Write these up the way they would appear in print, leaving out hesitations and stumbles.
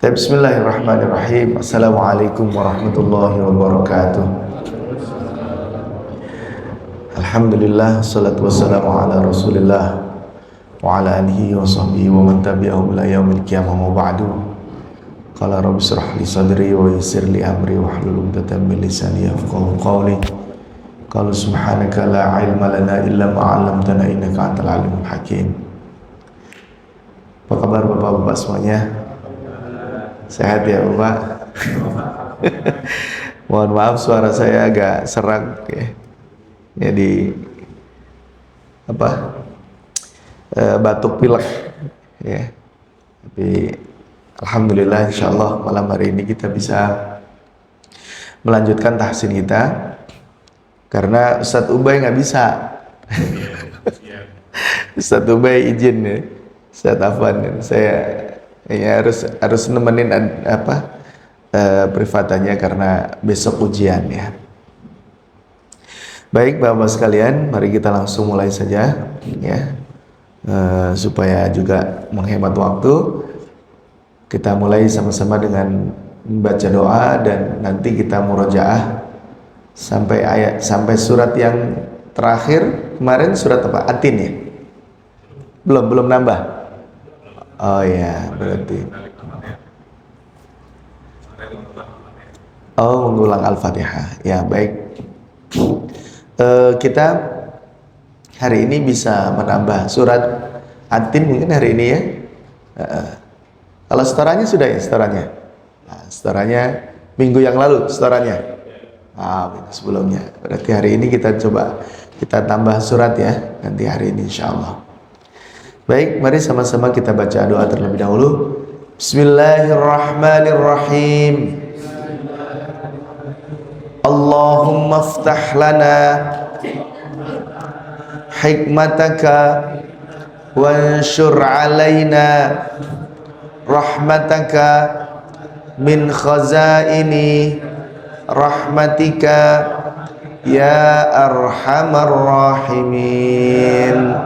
Bismillahirrahmanirrahim. Assalamualaikum warahmatullahi wabarakatuh. Alhamdulillah, salatu wassalamu ala rasulillah wa ala alihi wa sahbihi wa man tabi'ahum ila yaumil qiyamah wa ba'du. Qala rabbi shrah li sadri wa yassir li amri wa hlul 'uqdatam min lisani yafqahu qawli. Qala subhanaka la ilma lana illa ma 'allamtana innaka antal alimul hakim. Apa kabar Bapak-bapak semuanya? Sehat ya Bapak? Mohon maaf suara saya agak serak ya. Jadi batuk pilek ya. Tapi alhamdulillah insyaallah malam hari ini kita bisa melanjutkan tahsin kita karena Ustadz Ubay nggak bisa. Ustadz Ubay izin ya. Ustadz Afwan saya ya harus nemenin privatannya karena besok ujian ya. Baik Bapak sekalian, mari kita langsung mulai saja ya, supaya juga menghemat waktu. Kita mulai sama-sama dengan membaca doa dan nanti kita murojaah sampai surat yang terakhir. Kemarin surat apa? Atin ya? Belum nambah. Oh ya, berarti mengulang Al-Fatihah. Ya, baik. Kita hari ini bisa menambah surat Atin mungkin hari ini ya. Kalau setorannya sudah ya setorannya. Nah, setorannya minggu yang lalu setorannya. Minggu sebelumnya. Berarti hari ini kita tambah surat ya nanti hari ini insyaallah. Baik, mari sama-sama kita baca doa terlebih dahulu. Bismillahirrahmanirrahim. Allahumma aftah lana hikmataka wanshur alaina rahmataka min khazaini rahmatika ya arhamar rahimin.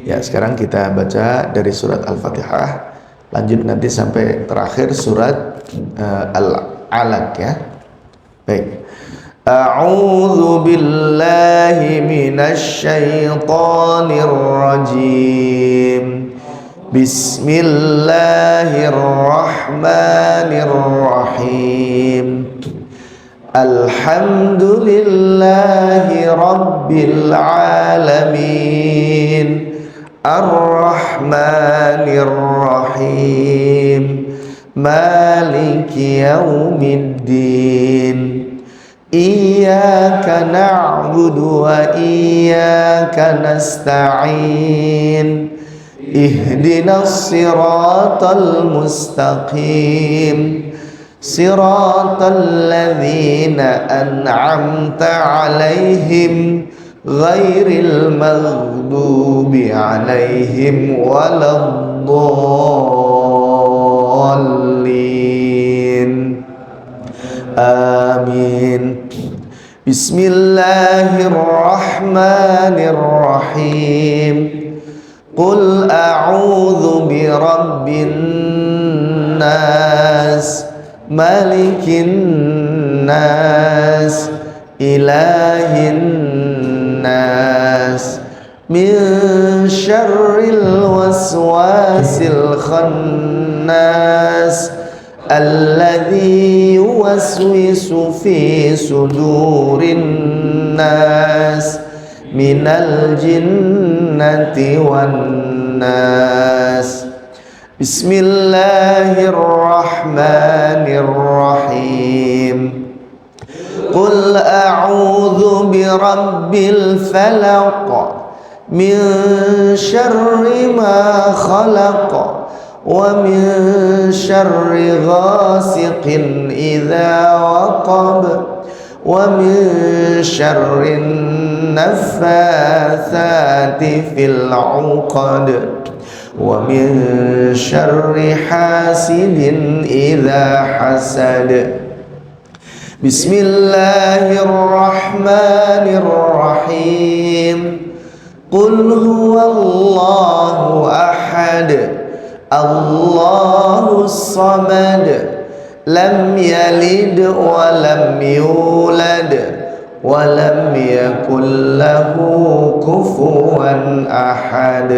Ya, sekarang kita baca dari surat Al-Fatihah, lanjut nanti sampai terakhir surat Al-Alaq ya. Baik. A'udzu billahi minasy syaithanir rajim. Bismillahirrahmanirrahim. Alhamdulillahi rabbil alamin. Ar-Rahmanir Rahim. Maliki yaumiddin. Iyyaka na'budu wa iyyaka nasta'in. Ihdinas siratal mustaqim. Siratal ladzina an'amta 'alaihim ghairil maghdubi 'alaihim waladdallin. Amin. Bismillahirrahmanirrahim. Qul a'udzu birabbin nas, malikin nas, ilahin nas, min syarril waswasil khannas, alladzi yuwaswisu fi sudurin nas, minal jinnati wan nas. Bismillahirrahmanirrahim. Qul a'udzu birabbil falaq min syarri ma khalaq wa min syarri ghasiqin idza waqab wa min syarri naffatsati fil 'uqad wa min syarri hasidin idza hasad. Bismillahirrahmanirrahim. Qul huwallahu ahad, Allahus samad, lam yalid wa lam yulad wa lam yakul lahu kufuwan ahad.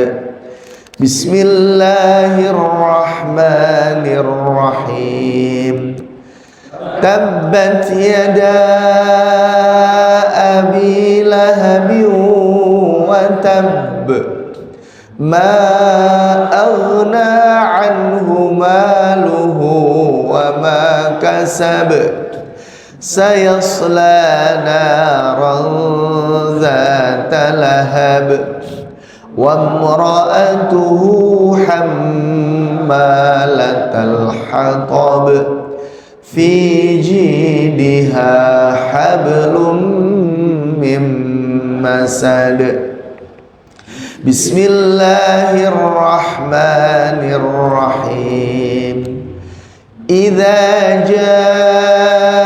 Bismillahirrahmanirrahim. Tabbat yada abi lahabin wa tabb, ma aghna anhu maluhu wa ma kasab, sayasla naran dhata lahab, wa imra'atuhu hammalatal hatab, fi jidiha hablum min masad. Bismillahirrahmanirrahim. Idza jaa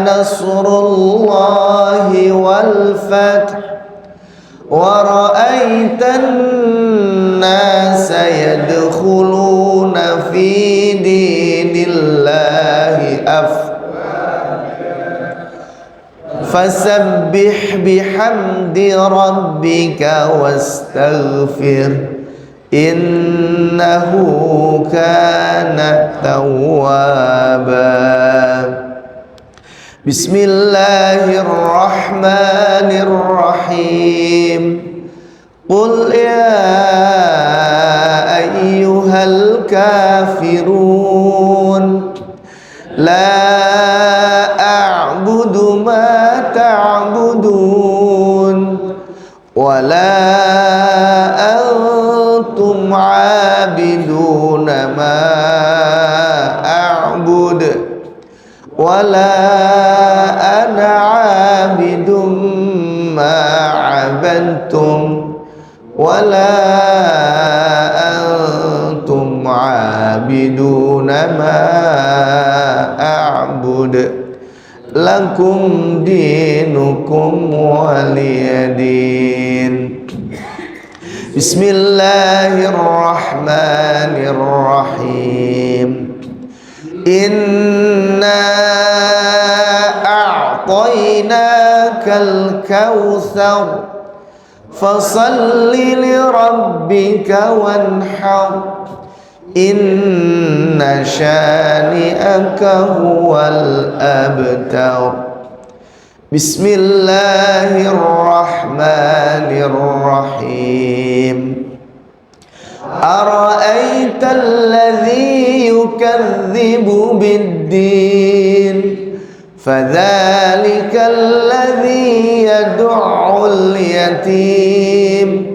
nasrullahi wal fath wa ra'aitan nasa yadkhuluna fi dinillahi fasabbih bihamdi rabbika wastaghfir innahu kana tawwaba. Bismillahirrahmanirrahim. Qul ya ayyuhal kafirun la a'budu ma ta'budun wa la antum 'abiduna ma a'bud wa la ana 'abidum ma 'abadtum wa la antum 'abiduna ma a'bud lakum dinukum waliyadin. Bismillahirrahmanirrahim. Inna a'tainakal kautsar fasalli li rabbika wanhar inna syani'aka huwal abtar. Bismillahirrahmanirrahim. Ara'aita alladhi yukadzibu bid-din fadhalika alladhi yad'ul yatim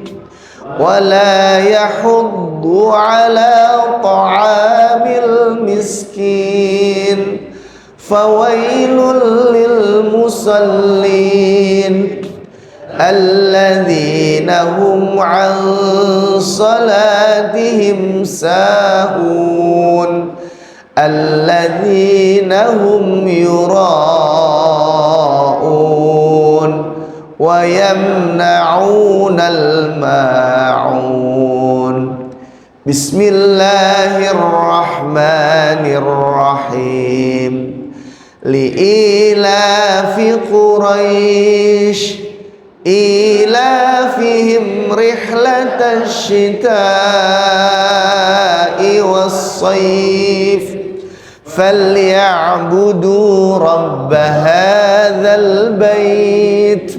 wa la yahuddu ala ta'amil miskin fawailul lil musallin alladzina hum an salatihim sahun alladzina hum yura'un wa yamna'unal ma'un. Bismillahirrahmanirrahim. Li'ilafi Quraisy ilafihim rihlatash shita'i was-sayf falyabudu rabb hadzal bait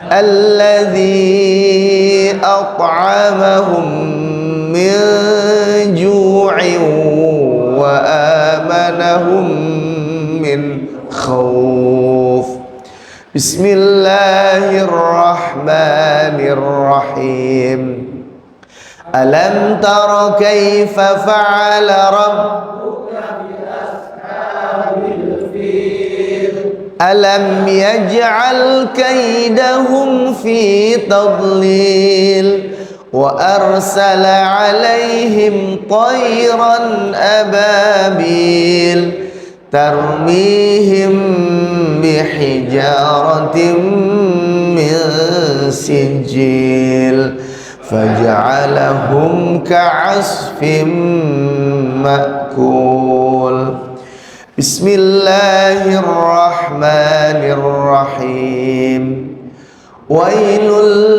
alladzi at'amahum min ju'in wa amanahum min khauf. Bismillahirrahmanirrahim. Alam tara kaifa fa'ala rabbuka bi ashabil fil alam yaj'al kaidahum fi tadlil wa arsala 'alaihim tayran ababil tarmihim bihijaratin min sijil فجعلهم كعصف مأكول. بسم الله الرحمن الرحيم. ويل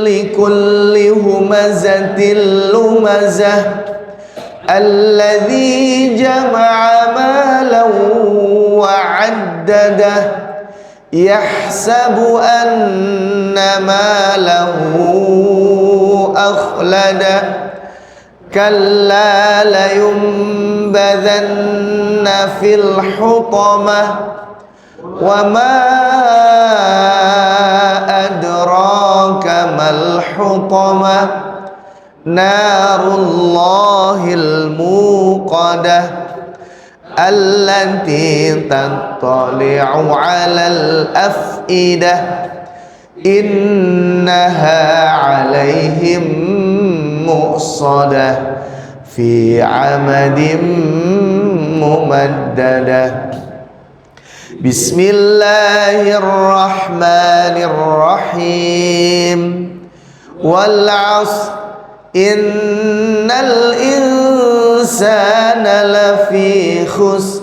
لكل همزة لمزة الذي جمع مالا وعدده يحسب أن ماله أخلده كلا لينبذن في الحطمة وما أدراك ما الحطمة نار الله الموقدة التي تطلع على الأفئدة إنها عليهم مؤصدة في عمد ممددة. بسم الله الرحمن الرحيم. والعصر إن الإنسان لفي خسر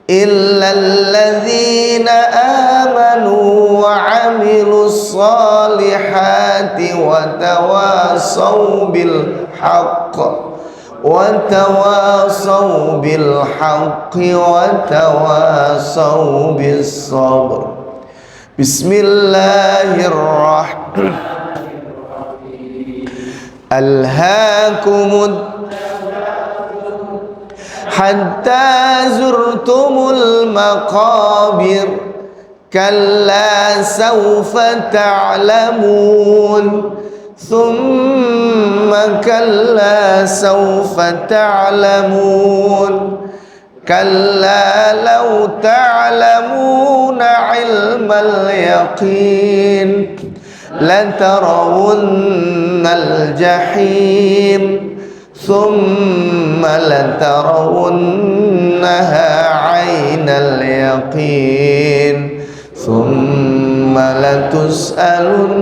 إلا الذين آمنوا وعملوا الصالحات وتواصوا بالحق وتواصوا بالصبر. بسم الله الرحمن ألهاكم حتى زرتم المقابر كلا سوف تعلمون ثم كلا سوف تعلمون كلا لو تعلمون علم اليقين لترون الجحيم ثم لترونها عين اليقين ثم لتسألن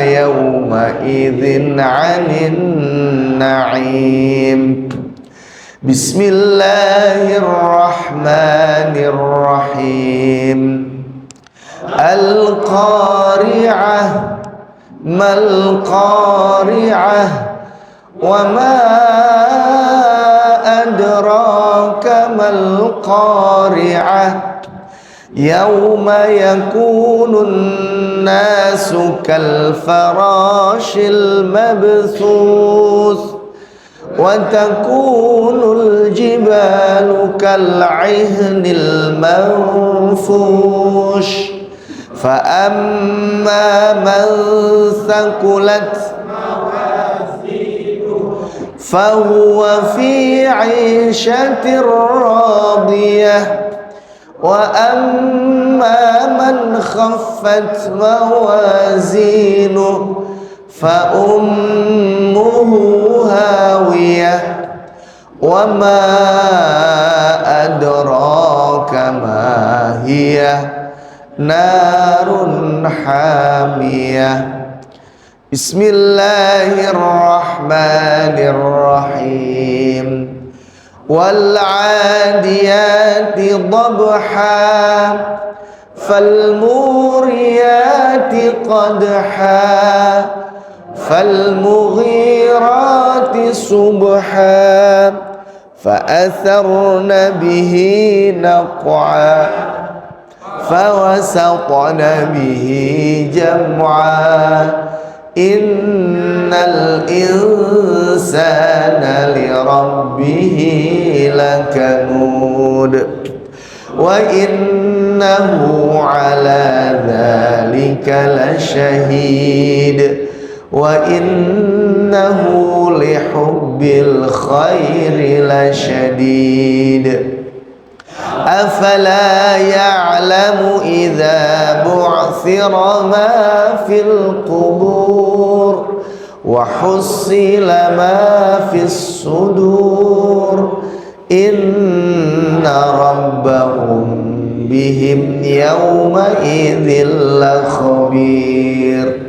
يومئذ عن النعيم. بسم الله الرحمن الرحيم. القارعة ما القارعة وما أدراك ما القارعة يوم يكون الناس كالفراش المبثوث وتكون الجبال كالعهن المنفوش فأما من ثقلت فهو في عيشة راضية وأما من خفت موازينه فأمه هاوية وما أدراك ما هي نار حامية. بسم الله الرحمن الرحيم. والعاديات ضبحا فالموريات قدحا فالمغيرات صبحا فأثرن به نقعا فوسطن به جمعا إن الإنسان لربه لكنود وإنه على ذلك لشهيد وإنه لحب الخير لشديد. أفلا يعلم إذا بعثر ما في القبور وحصل ما في الصدور إن ربهم بهم يومئذ لخبير.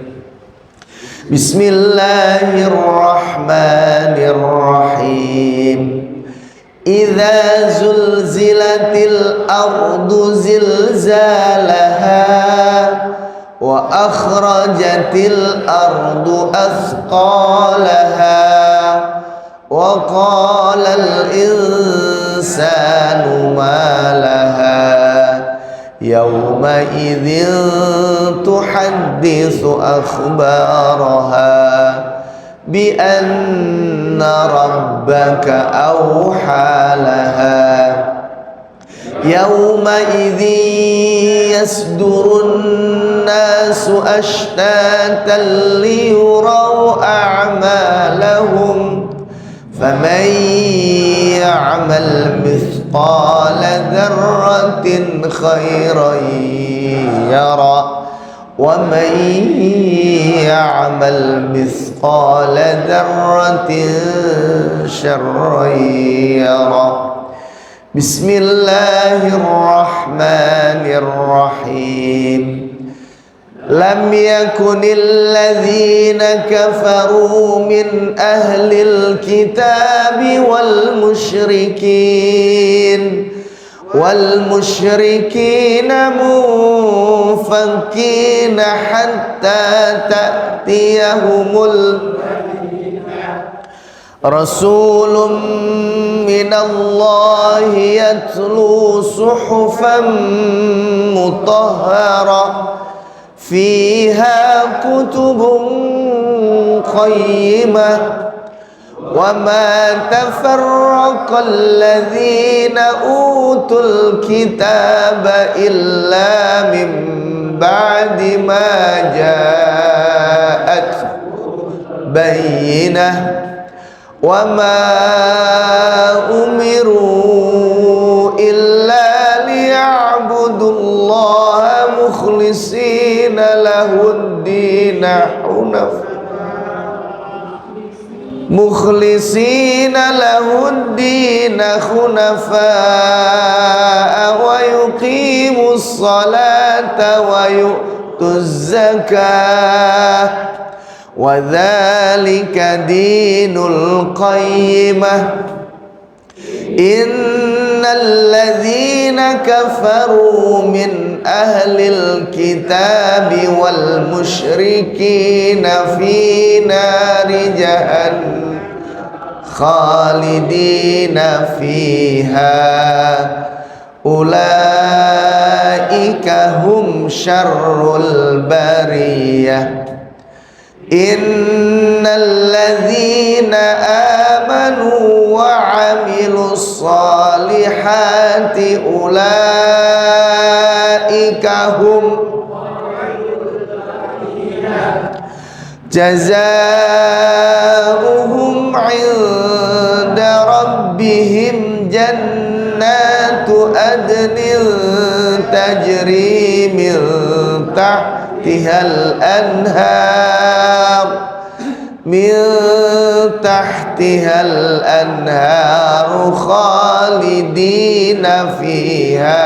Bismillahirrahmanirrahim. Idza zulzilatil ardu zilzalaha wa akhrajatil ardu athqalaha wa qalal insanu ma laha yawma idzin tuhadditsu akhbaraha bi anna rabbaka awha laha yawma idzin yasdurun nasu ashtatan liyuraw a'malahum faman ya'mal mithqala dzarratin khairan yara وَمَنْ يَعْمَلْ مِثْقَالَ ذَرَّةٍ شَرًّا يَرَهُ بسم الله الرحمن الرحيم لم يكن الذين كفروا من أهل الكتاب والمشركين منفكين حتى تأتيهم رسول من الله يتلو صحفا مطهرة فيها كتب قيمة وما تفرق الذين أوتوا الكتاب إلا من بعد ما جاءت بينة وما أمروا إلا ليعبدوا الله مخلصين له الدين حنفاء ويقيموا الصلاة ويؤتوا الزكاة وذلك دين القيمة إن الذين كفروا من أهل الكتاب والمشركين في نار جهنم خالدين فيها أولئك هم شر البرية إن الذين آمنوا وعملوا الصالحات أولئك هم جزاؤهم عند ربهم جنات عدن تجري من تحتها الأنهار خالدين فيها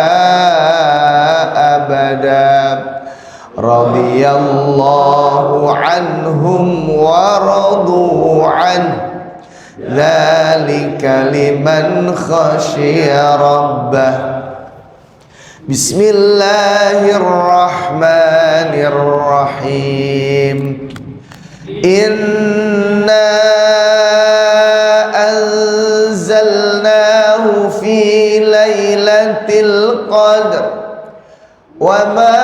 أبدا رضي الله عنهم ورضوا عنه ذلك لمن خشي ربه بسم الله الرحمن الرحيم إنا أنزلناه في ليلة القدر وما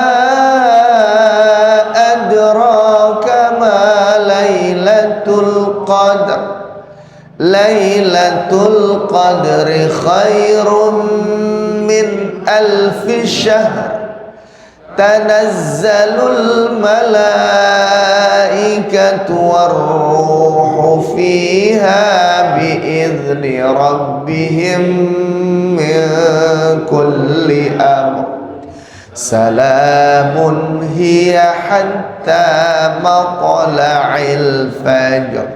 أدراك ما ليلة القدر ليلة القدر خير من 1000 شهر تنزل الملائكة والروح فيها بإذن ربهم من كل أمر سلام هي حتى مطلع الفجر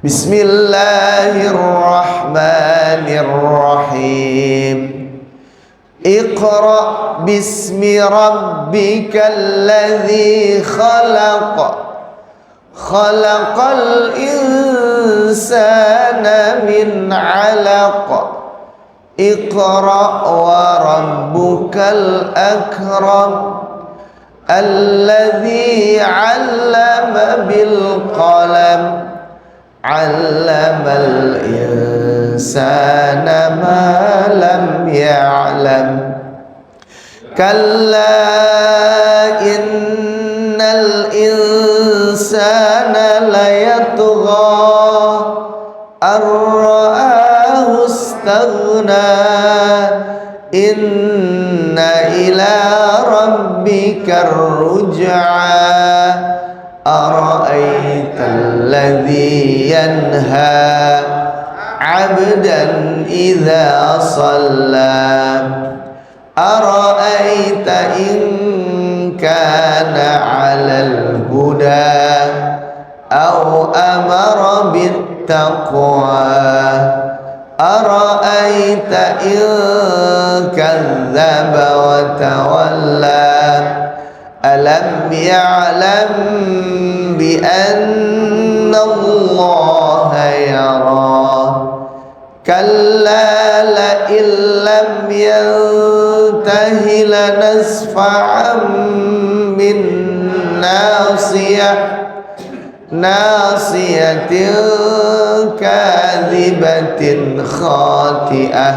بسم الله الرحمن الرحيم اقرأ باسم ربك الذي خلق khalaqal insana min 'alaq iqra wa rabbukal akram alladzi 'allama bil qalam 'allamal insana ma lam ya'lam kalla innal insana layatgha ar-ra'ahu istaghna inna ila rabbika ar-ruj'a ara'aytal ladzi yanha 'abdan idza shalla ara'aita in kana 'alal huda aw amara bit taqwa ara'aita in kadzdzaba wa tawalla alam ya'lam bi anna Allaha yara kalla la illam yantahi lanasfa'an bin nasiyatin kadhibatin khati'ah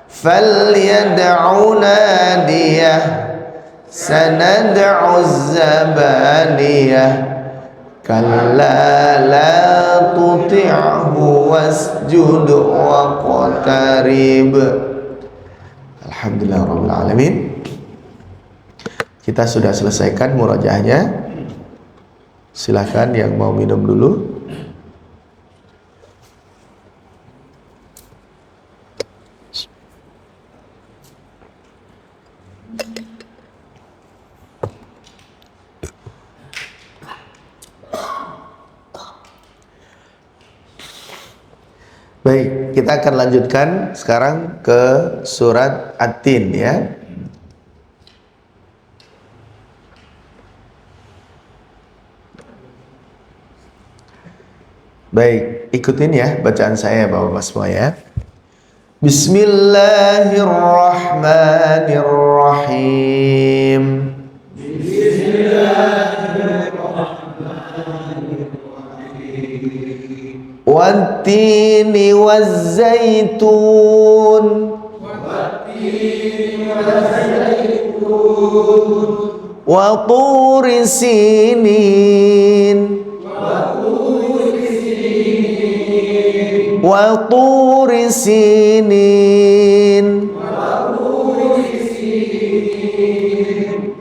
falyad'u nadiyah sanad'u zabaniyah kalla la tuti'hu wasjud waqtarib. Alhamdulillah rabbil alamin. Kita sudah selesaikan murajaahnya. Silahkan yang mau minum dulu. Baik, kita akan lanjutkan sekarang ke surat At-Tin ya. Baik, ikutin ya bacaan saya Bapak-Bapak semua ya. Bismillahirrahmanirrahim. Wat-tini waz-zaitun wa turi sinin wa turi sinin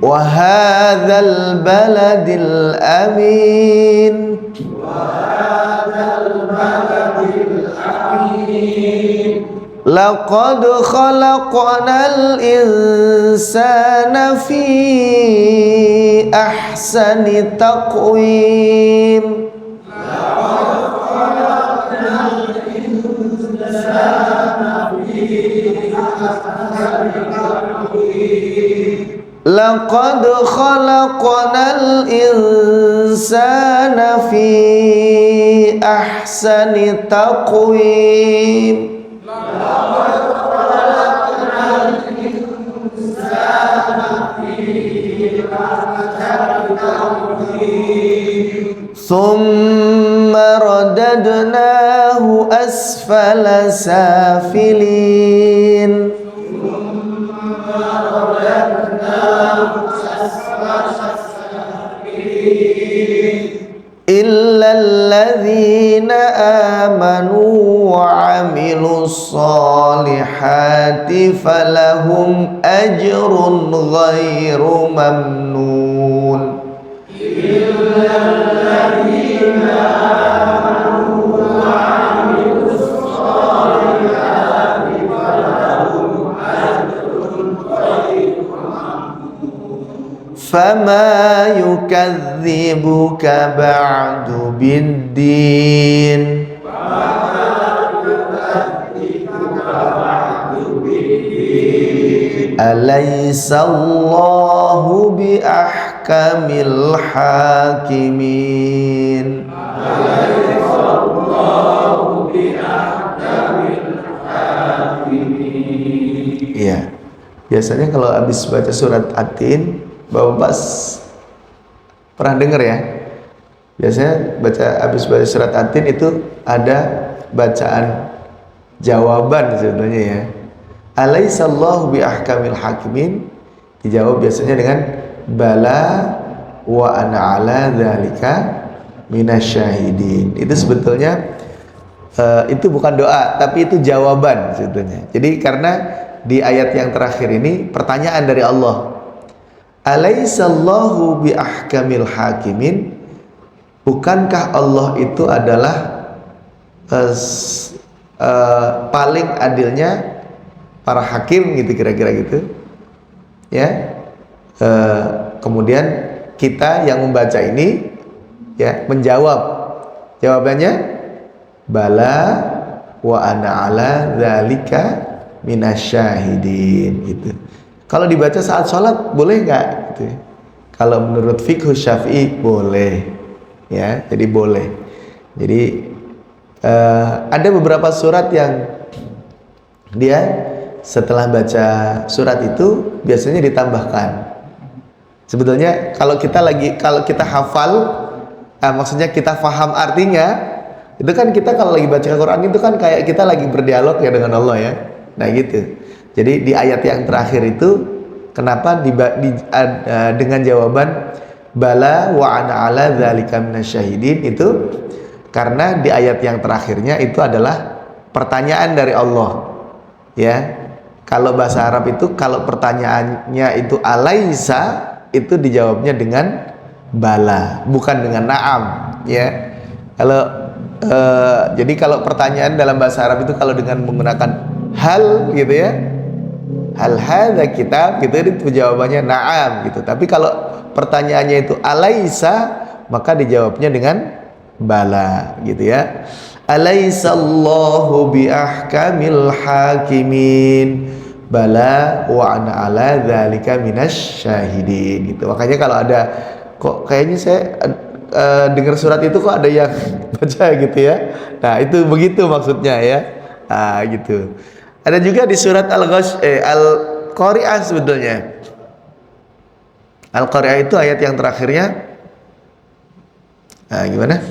wa hadzal baladil amin laqad khalaqnal insana fi ahsani taqwim laqad khalaqnal insana fi ahsani taqwim thumma radadnahu asfala safilin illa alladhina amanu wa amilus solihati falahum ajrun ghairu mamnun. Fama yukadzibuka ba'du biddin alaysa Allahu biahkam ahkamil hakimin. Iya. Biasanya kalau habis baca surat At-Tin, Bapak pernah dengar ya? Biasanya habis baca surat At-Tin itu ada bacaan jawaban sebenarnya ya. Alaihissallahu bi ahkamil hakimin, dijawab biasanya dengan bala wa ana ala dzalika minasyahidin. Itu sebetulnya itu bukan doa, tapi itu jawaban sebetulnya. Jadi karena di ayat yang terakhir ini pertanyaan dari Allah, alaihissallahu bi ahkamil hakimin, bukankah Allah itu adalah paling adilnya para hakim, gitu kira-kira gitu ya. Kemudian kita yang membaca ini ya menjawab, jawabannya bala wa ana ala dzalika minasyahidin gitu. Kalau dibaca saat sholat boleh nggak gitu? Kalau menurut fikih Syafi'i boleh ya, jadi boleh. Jadi ada beberapa surat yang dia setelah baca surat itu biasanya ditambahkan. Sebetulnya kalau kita hafal, maksudnya kita faham artinya, itu kan kita kalau lagi baca Al-Quran itu kan kayak kita lagi berdialog ya dengan Allah ya. Nah gitu. Jadi di ayat yang terakhir itu kenapa dengan jawaban bala wa ana ala dzalika minasyahidin, itu karena di ayat yang terakhirnya itu adalah pertanyaan dari Allah ya. Kalau bahasa Arab itu kalau pertanyaannya itu alaisa, itu dijawabnya dengan bala, bukan dengan na'am ya. Jadi kalau pertanyaan dalam bahasa Arab itu kalau dengan menggunakan hal gitu ya, hal hadza kitab gitu, itu jawabannya na'am gitu. Tapi kalau pertanyaannya itu alaisa, maka dijawabnya dengan bala gitu ya. Alaisallahu bi ahkamil hakimin bala wa ana ala dzalika minasyahidin gitu. Makanya kalau ada kok kayaknya saya dengar surat itu kok ada yang baca gitu ya. Nah, itu begitu maksudnya ya. Nah, gitu. Ada juga di surat Al-Qari'ah sebetulnya. Al-Qari'ah itu ayat yang terakhirnya gimana?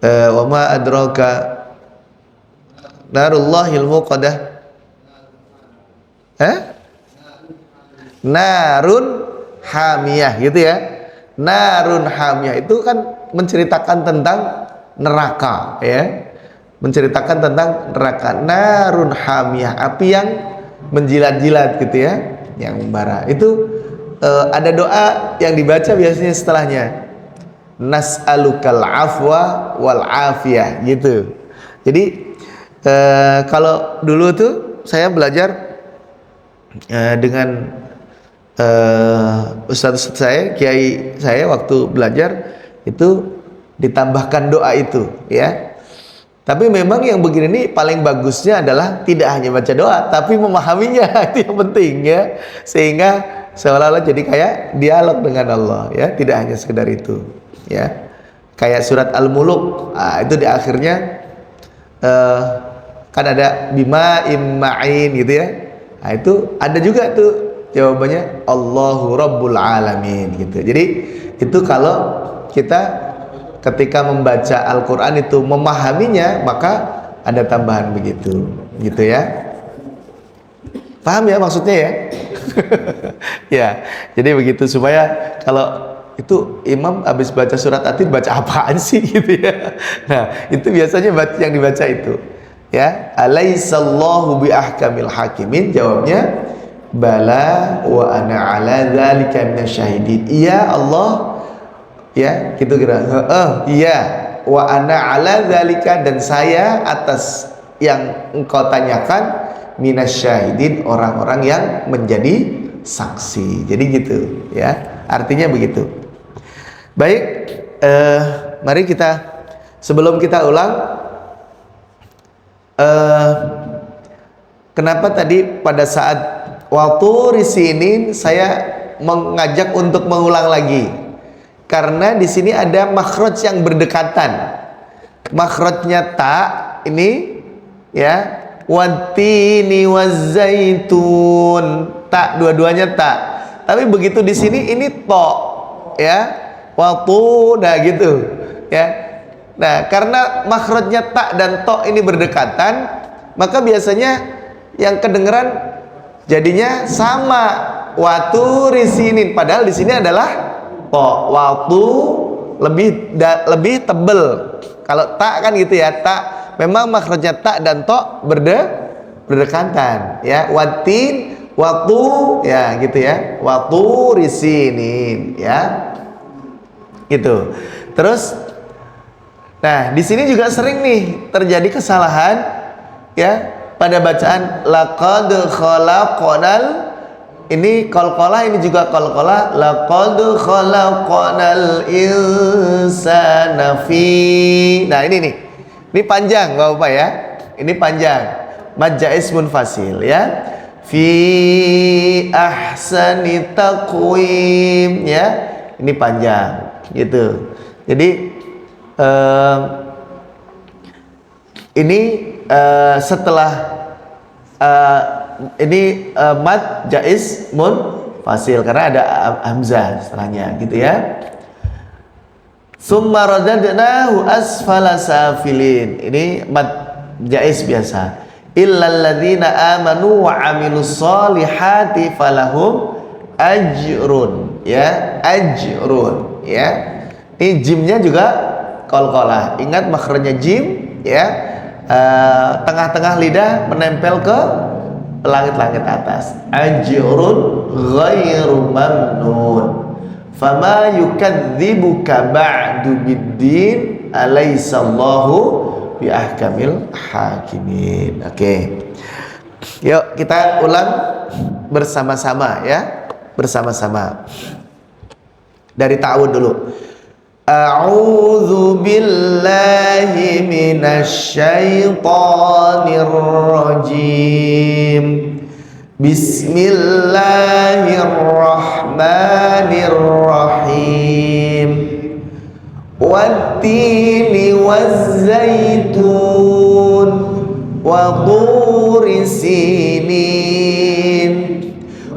Wa ma adraka narullahil muqadah. Narun hamiyah gitu ya. Narun hamiyah itu kan menceritakan tentang neraka ya. Menceritakan tentang neraka. Narun hamiyah, api yang menjilat-jilat gitu ya, yang membara. Itu ada doa yang dibaca biasanya setelahnya. Nas'alukal afwa wal afiyah gitu. Jadi kalau dulu tuh saya belajar dengan ustadz saya, kiai saya waktu belajar itu ditambahkan doa itu ya. Tapi memang yang begini nih paling bagusnya adalah tidak hanya baca doa, tapi memahaminya. Itu yang penting ya, sehingga seolah-olah jadi kayak dialog dengan Allah ya, tidak hanya sekedar itu ya. Kayak surat Al-Muluk, itu di akhirnya kan ada bima imma'in gitu ya. Nah, itu ada juga tuh jawabannya Allahu Rabbul Alamin gitu. Jadi itu kalau kita ketika membaca Al-Quran itu memahaminya, maka ada tambahan begitu gitu ya. Paham ya maksudnya ya? Ya, jadi begitu, supaya kalau itu imam habis baca surat At-Tin baca apaan sih gitu ya. Nah, itu biasanya yang dibaca itu ya. Alaihissallahu bi ahkamil hakimin, jawabnya bala wa ana ala dzalika minasyahidin. Iya Allah ya, gitu kira. Iya, wa ana ala dzalika, dan saya atas yang engkau tanyakan, minasyahidin, orang-orang yang menjadi saksi. Jadi gitu ya, artinya begitu. Baik, mari kita sebelum kita ulang, kenapa tadi pada saat waktu risinin saya mengajak untuk mengulang lagi. Karena di sini ada makhraj yang berdekatan. Makhrajnya ta ini ya, wattini wazzaitun, ta, dua-duanya ta. Tapi begitu di sini ini to ya, waktu, nah gitu ya. Nah, karena makhrajnya ta dan to ini berdekatan, maka biasanya yang kedengeran jadinya sama, watu risinin, padahal di sini adalah to, waktu lebih tebel. Kalau ta kan gitu ya, ta memang makhrajnya ta dan to berdekatan ya, watin, waktu ya gitu ya, waktu risinin ya gitu. Terus nah di sini juga sering nih terjadi kesalahan ya pada bacaan laqad khalaqnal, ini qalqalah, ini juga qalqalah, laqad khalaqnal insana fi. Nah ini nih, ini panjang Bapak ya, ini panjang, mad jaiz munfasil ya, fi ahsani taqwim ya, ini panjang gitu. Jadi ini setelah ini mad jaiz munfasil karena ada hamzah setelahnya gitu ya. Summa radadnahu asfala safilin, ini mad jaiz biasa. Illal ladzina amanu wa amilus solihati falahum ajrun ya, ajrun ya. Ini jimnya juga qalqalah. Ingat makhrajnya jim ya, tengah-tengah lidah menempel ke langit-langit atas. Ajrun ghairu mamnun. Fama yukadzibuka ba'du biddin alaysallahu bi ahkamil hakimin. Oke. Yuk kita ulang bersama-sama ya. Bersama-sama. Dari ta'awud dulu. A'udzu billahi minasy syaithanir rajim. Bismillahirrahmanirrahim. Wattini wazzaitun wa turi sinin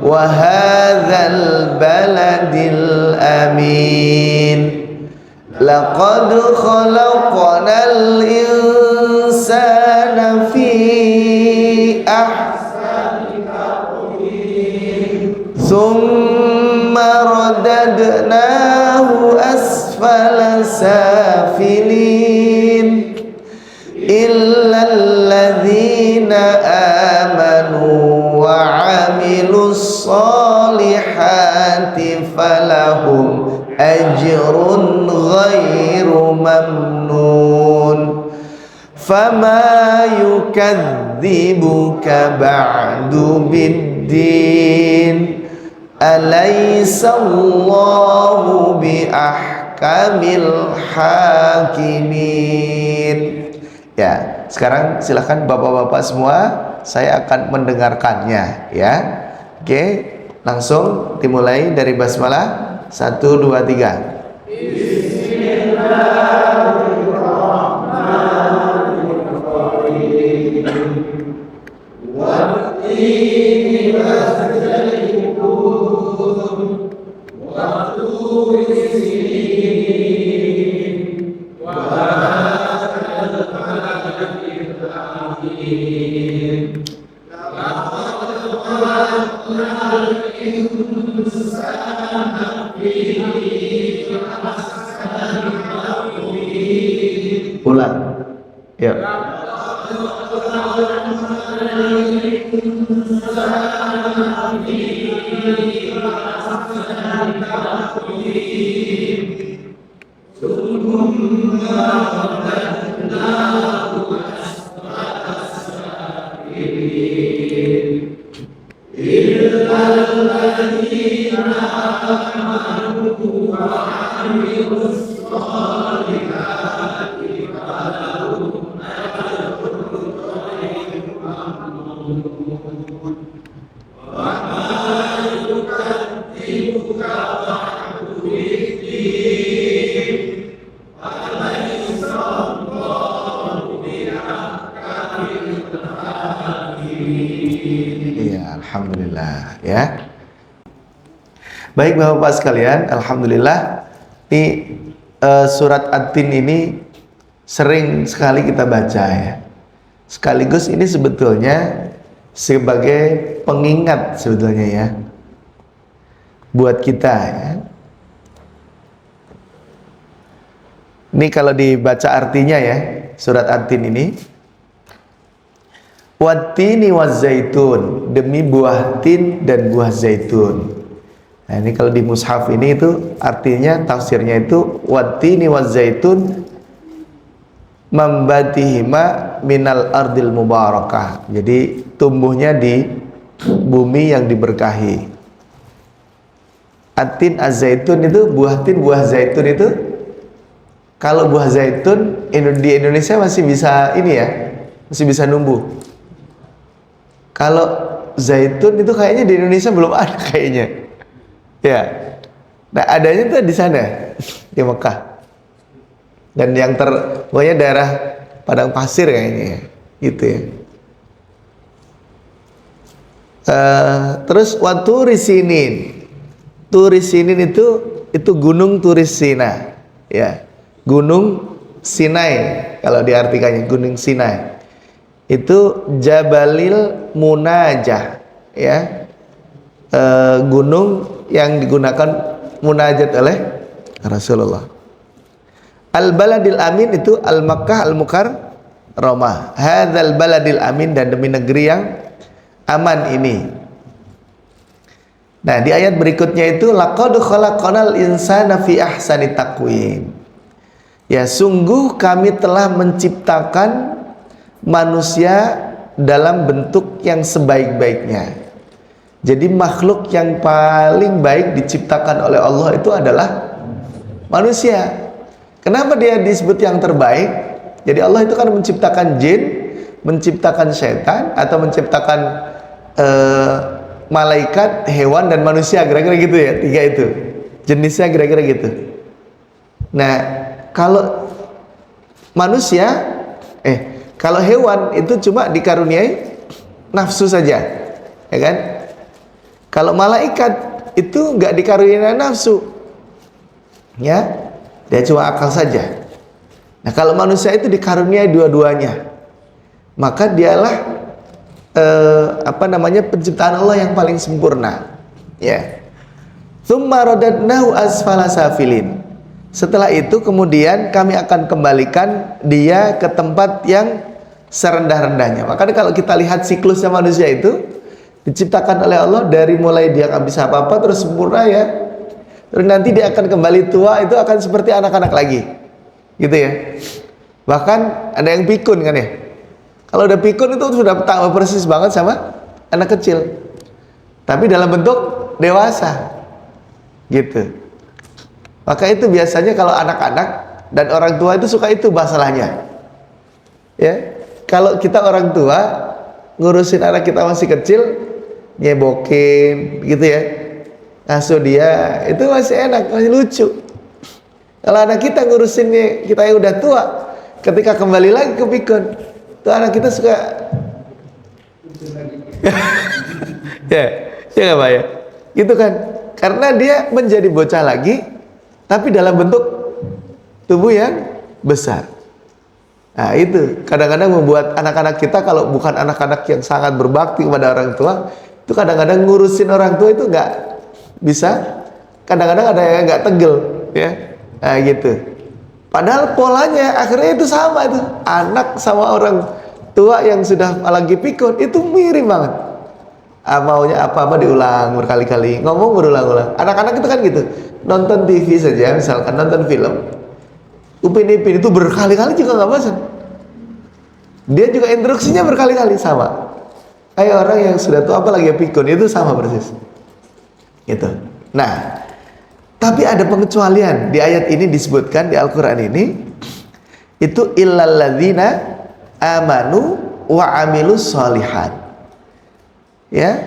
wa hadzal baladil amin. Laqad khalaqnal insana fi ahsani taqwim thumma radadnahu asfala safilin illal ladzina amanu wa amilus solihati falahum ajrun ghairu mamnun. Fama yukadzibuka ba'du biddin alaysallahu bi ahkamil hakimin. Ya, sekarang silahkan bapak-bapak semua, saya akan mendengarkannya ya. Oke, langsung dimulai dari basmalah. 1, 2, 3. Bismillahirrahmanirrahim. Wattini wazzaitun wa turi sinin wa hadzal baladil amin. Laqad khalaqnal insana ulang ya. Iya, alhamdulillah ya. Baik Bapak-bapak sekalian, alhamdulillah ini surat At-Tin ini sering sekali kita baca ya. Sekaligus ini sebetulnya sebagai pengingat sebetulnya ya buat kita ya. Ini kalau dibaca artinya ya, surat At-Tin ini, Wat-tini waz-zaitun, demi buah tin dan buah zaitun. Nah ini kalau di mushaf ini itu artinya, tafsirnya itu Wat-tini waz-zaitun mambatihima minal ardil mubarakah. Jadi tumbuhnya di bumi yang diberkahi. At-tin az-zaitun itu buah tin, buah zaitun itu, kalau buah zaitun di Indonesia masih bisa ini ya, masih bisa numbuh. Kalau zaitun itu kayaknya di Indonesia belum ada kayaknya. Ya. Nah, adanya tuh di sana, di Mekah. Dan yang pokoknya daerah padang pasir kayaknya, gitu ya. Terus Turisinin. Turisinin itu gunung Turisina, ya. Gunung Sinai kalau diartikannya, gunung Sinai. Itu Jabalil Munajah ya, gunung yang digunakan munajat oleh Rasulullah. Al-Baladil Amin itu Al-Makkah Al-Mukarramah. Hadzal baladil amin, dan demi negeri yang aman ini. Nah di ayat berikutnya itu laqad khalaqnal insana fi ahsani taqwim. Ya sungguh kami telah menciptakan manusia dalam bentuk yang sebaik-baiknya. Jadi makhluk yang paling baik diciptakan oleh Allah itu adalah manusia. Kenapa dia disebut yang terbaik? Jadi Allah itu kan menciptakan jin, menciptakan setan, atau menciptakan malaikat, hewan, dan manusia, kira-kira gitu ya, tiga itu jenisnya, kira-kira gitu. Nah kalau manusia kalau hewan itu cuma dikaruniai nafsu saja, ya kan? Kalau malaikat itu nggak dikaruniai nafsu, ya, dia cuma akal saja. Nah kalau manusia itu dikaruniai dua-duanya, maka dialah penciptaan Allah yang paling sempurna, ya. Tsumma radadnahu asfala safilin. Setelah itu kemudian kami akan kembalikan dia ke tempat yang serendah-rendahnya. Makanya kalau kita lihat siklusnya manusia itu diciptakan oleh Allah dari mulai dia nggak bisa apa-apa terus sempurna ya. Terus nanti dia akan kembali tua, itu akan seperti anak-anak lagi. Gitu ya. Bahkan ada yang pikun kan ya. Kalau udah pikun itu sudah tambah persis banget sama anak kecil. Tapi dalam bentuk dewasa. Gitu. Maka itu biasanya kalau anak-anak dan orang tua itu suka itu masalahnya. Ya, kalau kita orang tua ngurusin anak kita masih kecil, nyebokin gitu ya, ngasuh dia, itu masih enak, masih lucu. Kalau anak kita ngurusinnya, kita yang udah tua, ketika kembali lagi ke pikun, tuh anak kita suka ya nggak Pak ya? Gitu kan? Karena dia menjadi bocah lagi, tapi dalam bentuk tubuh yang besar. Nah itu kadang-kadang membuat anak-anak kita, kalau bukan anak-anak yang sangat berbakti kepada orang tua, itu kadang-kadang ngurusin orang tua itu nggak bisa. Kadang-kadang ada yang nggak tegel, ya. Nah gitu. Padahal polanya akhirnya itu sama, itu anak sama orang tua yang sudah lagi pikun itu mirip banget. Maunya apa-apa diulang berkali-kali, ngomong berulang-ulang. Anak-anak itu kan gitu, nonton TV saja, misalkan nonton film, Upin Ipin itu berkali-kali juga nggak bosan. Dia juga instruksinya berkali-kali sama. Kayak orang yang sudah tua apalagi pikun itu sama persis. Gitu. Nah, tapi ada pengecualian di ayat ini disebutkan di Al-Quran ini, itu illalladzina amanu wa amilus sholihat. Ya,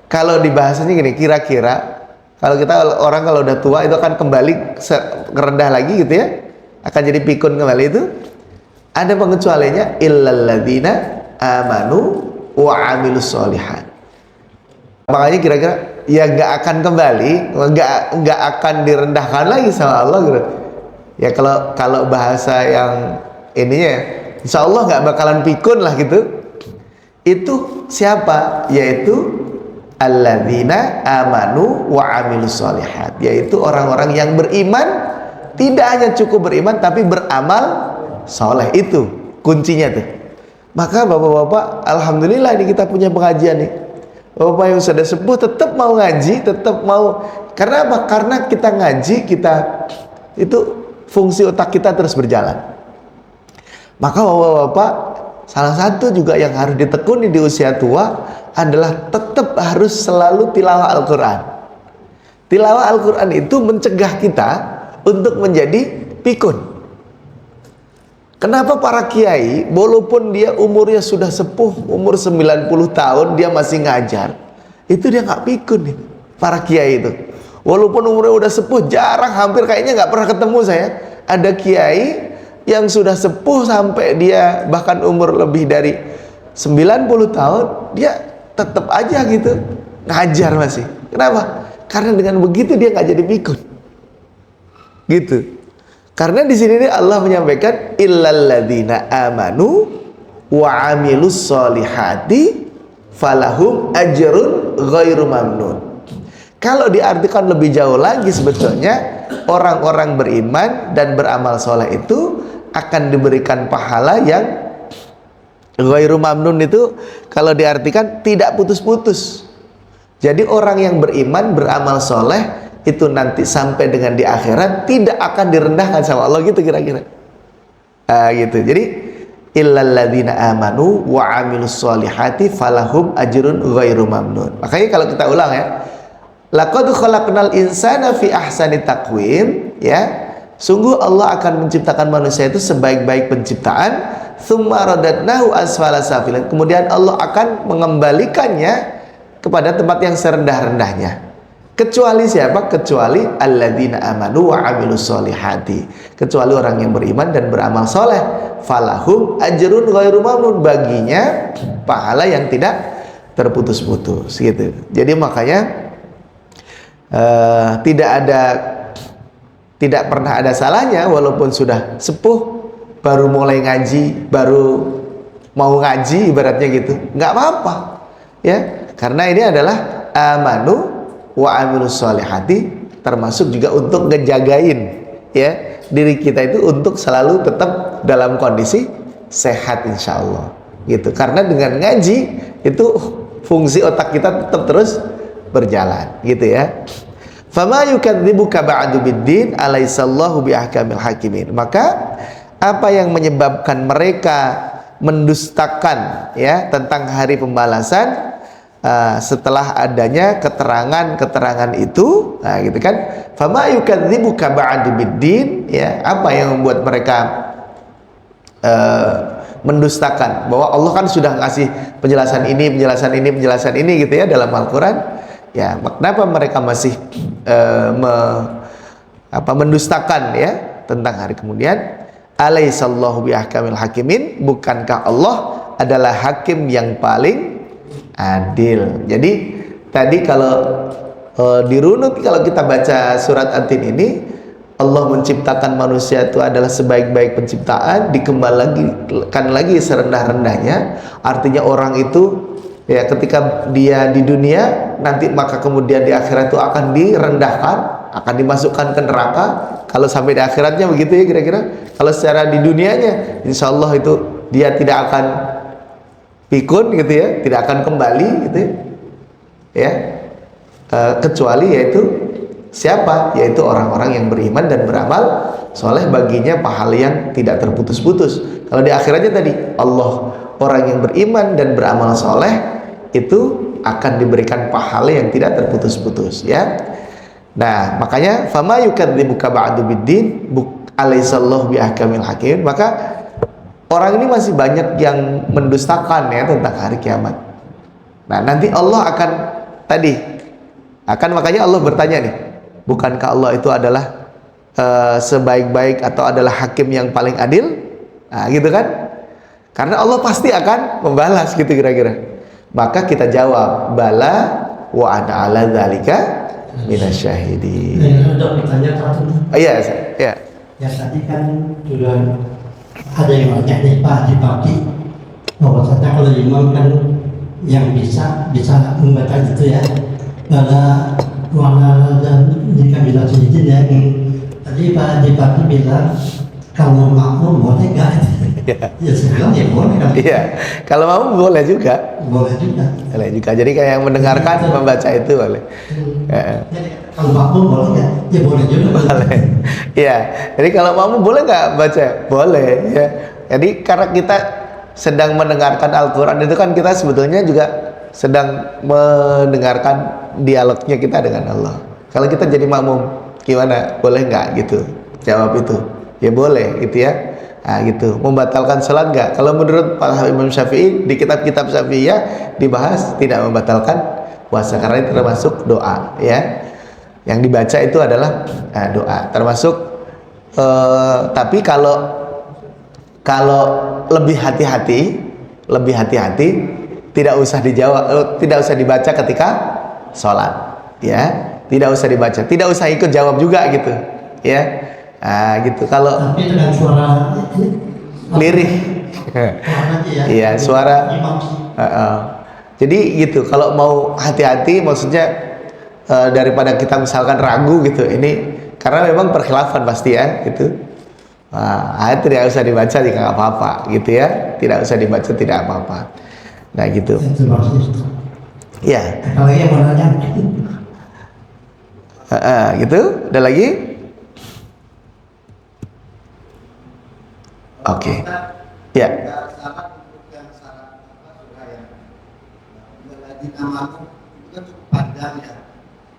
kalau di bahasanya gini, kira-kira kalau kita orang kalau udah tua itu akan kembali rendah lagi gitu ya, akan jadi pikun kembali, itu ada pengecualiannya illalladzina amanu wa amilus sholihat. Makanya kira-kira ya nggak akan kembali, nggak akan direndahkan lagi sama Allah gitu. Ya kalau bahasa yang ininya, insya Allah nggak bakalan pikun lah gitu. Itu siapa? Yaitu alladzina amanu wa amilus sholihat, yaitu orang-orang yang beriman, tidak hanya cukup beriman tapi beramal soleh. Itu kuncinya tuh. Maka bapak-bapak, alhamdulillah ini kita punya pengajian nih. Bapak yang sudah sepuh tetap mau ngaji, tetap mau. Karena apa? Karena kita ngaji, kita itu fungsi otak kita terus berjalan. Maka bapak-bapak, salah satu juga yang harus ditekuni di usia tua adalah tetap harus selalu tilawah Al-Quran. Tilawah Al-Quran itu mencegah kita untuk menjadi pikun. Kenapa para kiai, walaupun dia umurnya sudah sepuh, umur 90 tahun, dia masih ngajar, itu dia nggak pikun nih, para kiai itu. Walaupun umurnya udah sepuh, jarang, hampir kayaknya nggak pernah ketemu saya. Ada kiai yang sudah sepuh sampai dia bahkan umur lebih dari 90 tahun, dia tetap aja gitu, ngajar masih. Kenapa? Karena dengan begitu dia nggak jadi pikun. Gitu. Karena di sini Allah menyampaikan illalladzina amanu wa amilus solihati falahum ajrun ghairu mamnun. Kalau diartikan lebih jauh lagi, sebetulnya orang-orang beriman dan beramal soleh itu akan diberikan pahala yang ghairu mamnun. Itu kalau diartikan tidak putus-putus. Jadi orang yang beriman beramal soleh itu nanti sampai dengan di akhirat tidak akan direndahkan sama Allah, gitu kira-kira. Gitu. Jadi illalladzina amanu wa amilus solihati falahum ajrun ghairu mamnun. Makanya kalau kita ulang ya, laqad khalaqnal insana fi ahsani taqwim, ya. Sungguh Allah akan menciptakan manusia itu sebaik-baik penciptaan, tsumma radadnahu asfala safilin. Kemudian Allah akan mengembalikannya kepada tempat yang serendah-rendahnya. Kecuali siapa? Kecuali alladzina amanu wa amilus solihati. Kecuali orang yang beriman dan beramal soleh. Falahum ajrun ghairu mamnun. Baginya pahala yang tidak terputus-putus, gitu. Jadi makanya tidak pernah ada salahnya walaupun sudah sepuh, baru mulai ngaji, baru mau ngaji, ibaratnya gitu, nggak apa-apa, ya. Karena ini adalah amanu wa amilus solihati, termasuk juga untuk ngejagain, ya, diri kita itu untuk selalu tetap dalam kondisi sehat, insya Allah, gitu. Karena dengan ngaji itu fungsi otak kita tetap terus berjalan, gitu ya. Fama yukadzibuka ba'du biddin alaisallahu biahkamil hakimin. Maka apa yang menyebabkan mereka mendustakan, ya, tentang hari pembalasan setelah adanya keterangan-keterangan itu, nah gitu kan, fama yukadzibuka ba'du biddin, ya, apa yang membuat mereka mendustakan bahwa Allah kan sudah ngasih penjelasan ini gitu ya dalam Al-Quran, ya. Kenapa mereka masih mendustakan, ya, tentang hari kemudian? Alaihissallahu biahkamil hakimin, bukankah Allah adalah hakim yang paling adil? Jadi tadi kalau dirunut, kalau kita baca surat At-Tin ini, Allah menciptakan manusia itu adalah sebaik-baik penciptaan, dikembalikan lagi serendah-rendahnya. Artinya orang itu, ya, ketika dia di dunia nanti, maka kemudian di akhirat itu akan direndahkan, akan dimasukkan ke neraka. Kalau sampai di akhiratnya begitu, ya, kira-kira. Kalau secara di dunianya, insya Allah itu dia tidak akan pikun, gitu ya, tidak akan kembali, gitu ya, kecuali yaitu siapa? Yaitu orang-orang yang beriman dan beramal soleh, baginya pahala yang tidak terputus-putus. Kalau di akhiratnya tadi, Allah, orang yang beriman dan beramal soleh itu akan diberikan pahala yang tidak terputus-putus, ya. Nah, makanya fama yukadzibuka ba'du biddin alaihissallahu biahkamil hakim. Maka orang ini masih banyak yang mendustakan, ya, tentang hari kiamat. Nah, nanti Allah makanya Allah bertanya nih, bukankah Allah itu adalah sebaik-baik atau adalah hakim yang paling adil? Nah, gitu kan? Karena Allah pasti akan membalas gitu kira-kira. Maka kita jawab bala wa ana ala dzalika minasyahidin. Ada pertanyaan satu. Iya, ya. Ya tadi kan sudah ada yang banyak nih Pak di pagi. Bahwasanya kalau imam kan yang bisa membaca itu ya. Bala wa ana dan jika bila sedikit ya. Tadi Pak di pagi bilang kalau makmum boleh nggak? Ya saya bilang ya boleh kan. Iya, kalau mau boleh juga. Boleh juga. Boleh juga. Jadi kayak yang mendengarkan membaca itu boleh. Kalau makmum boleh nggak? Ya boleh juga. Boleh. Iya. Jadi kalau mau boleh nggak baca? Boleh. Ya. Jadi karena kita sedang mendengarkan Al-Quran itu kan kita sebetulnya juga sedang mendengarkan dialognya kita dengan Allah. Kalau kita jadi makmum, gimana? Boleh nggak gitu? Jawab itu. Ya boleh gitu ya. Nah, gitu. Membatalkan salat enggak? Kalau menurut Pak Imam Syafi'i di kitab-kitab Syafi'iyah dibahas tidak membatalkan puasa karena itu termasuk doa ya. Yang dibaca itu adalah doa. Termasuk tapi kalau lebih hati-hati tidak usah dijawab, tidak usah dibaca ketika sholat ya. Tidak usah dibaca, tidak usah ikut jawab juga gitu ya. Gitu. Kalau tapi dengan suara lirih, iya suara. Jadi gitu. Kalau mau hati-hati, maksudnya daripada kita misalkan ragu gitu, ini karena memang perkhilafan pasti ya, gitu. Tidak usah dibaca, tidak apa-apa, gitu ya. Tidak usah dibaca, tidak apa-apa. Nah gitu. Ya. Kalau yang mau nanya, gitu. Ada lagi? Oke. Ya.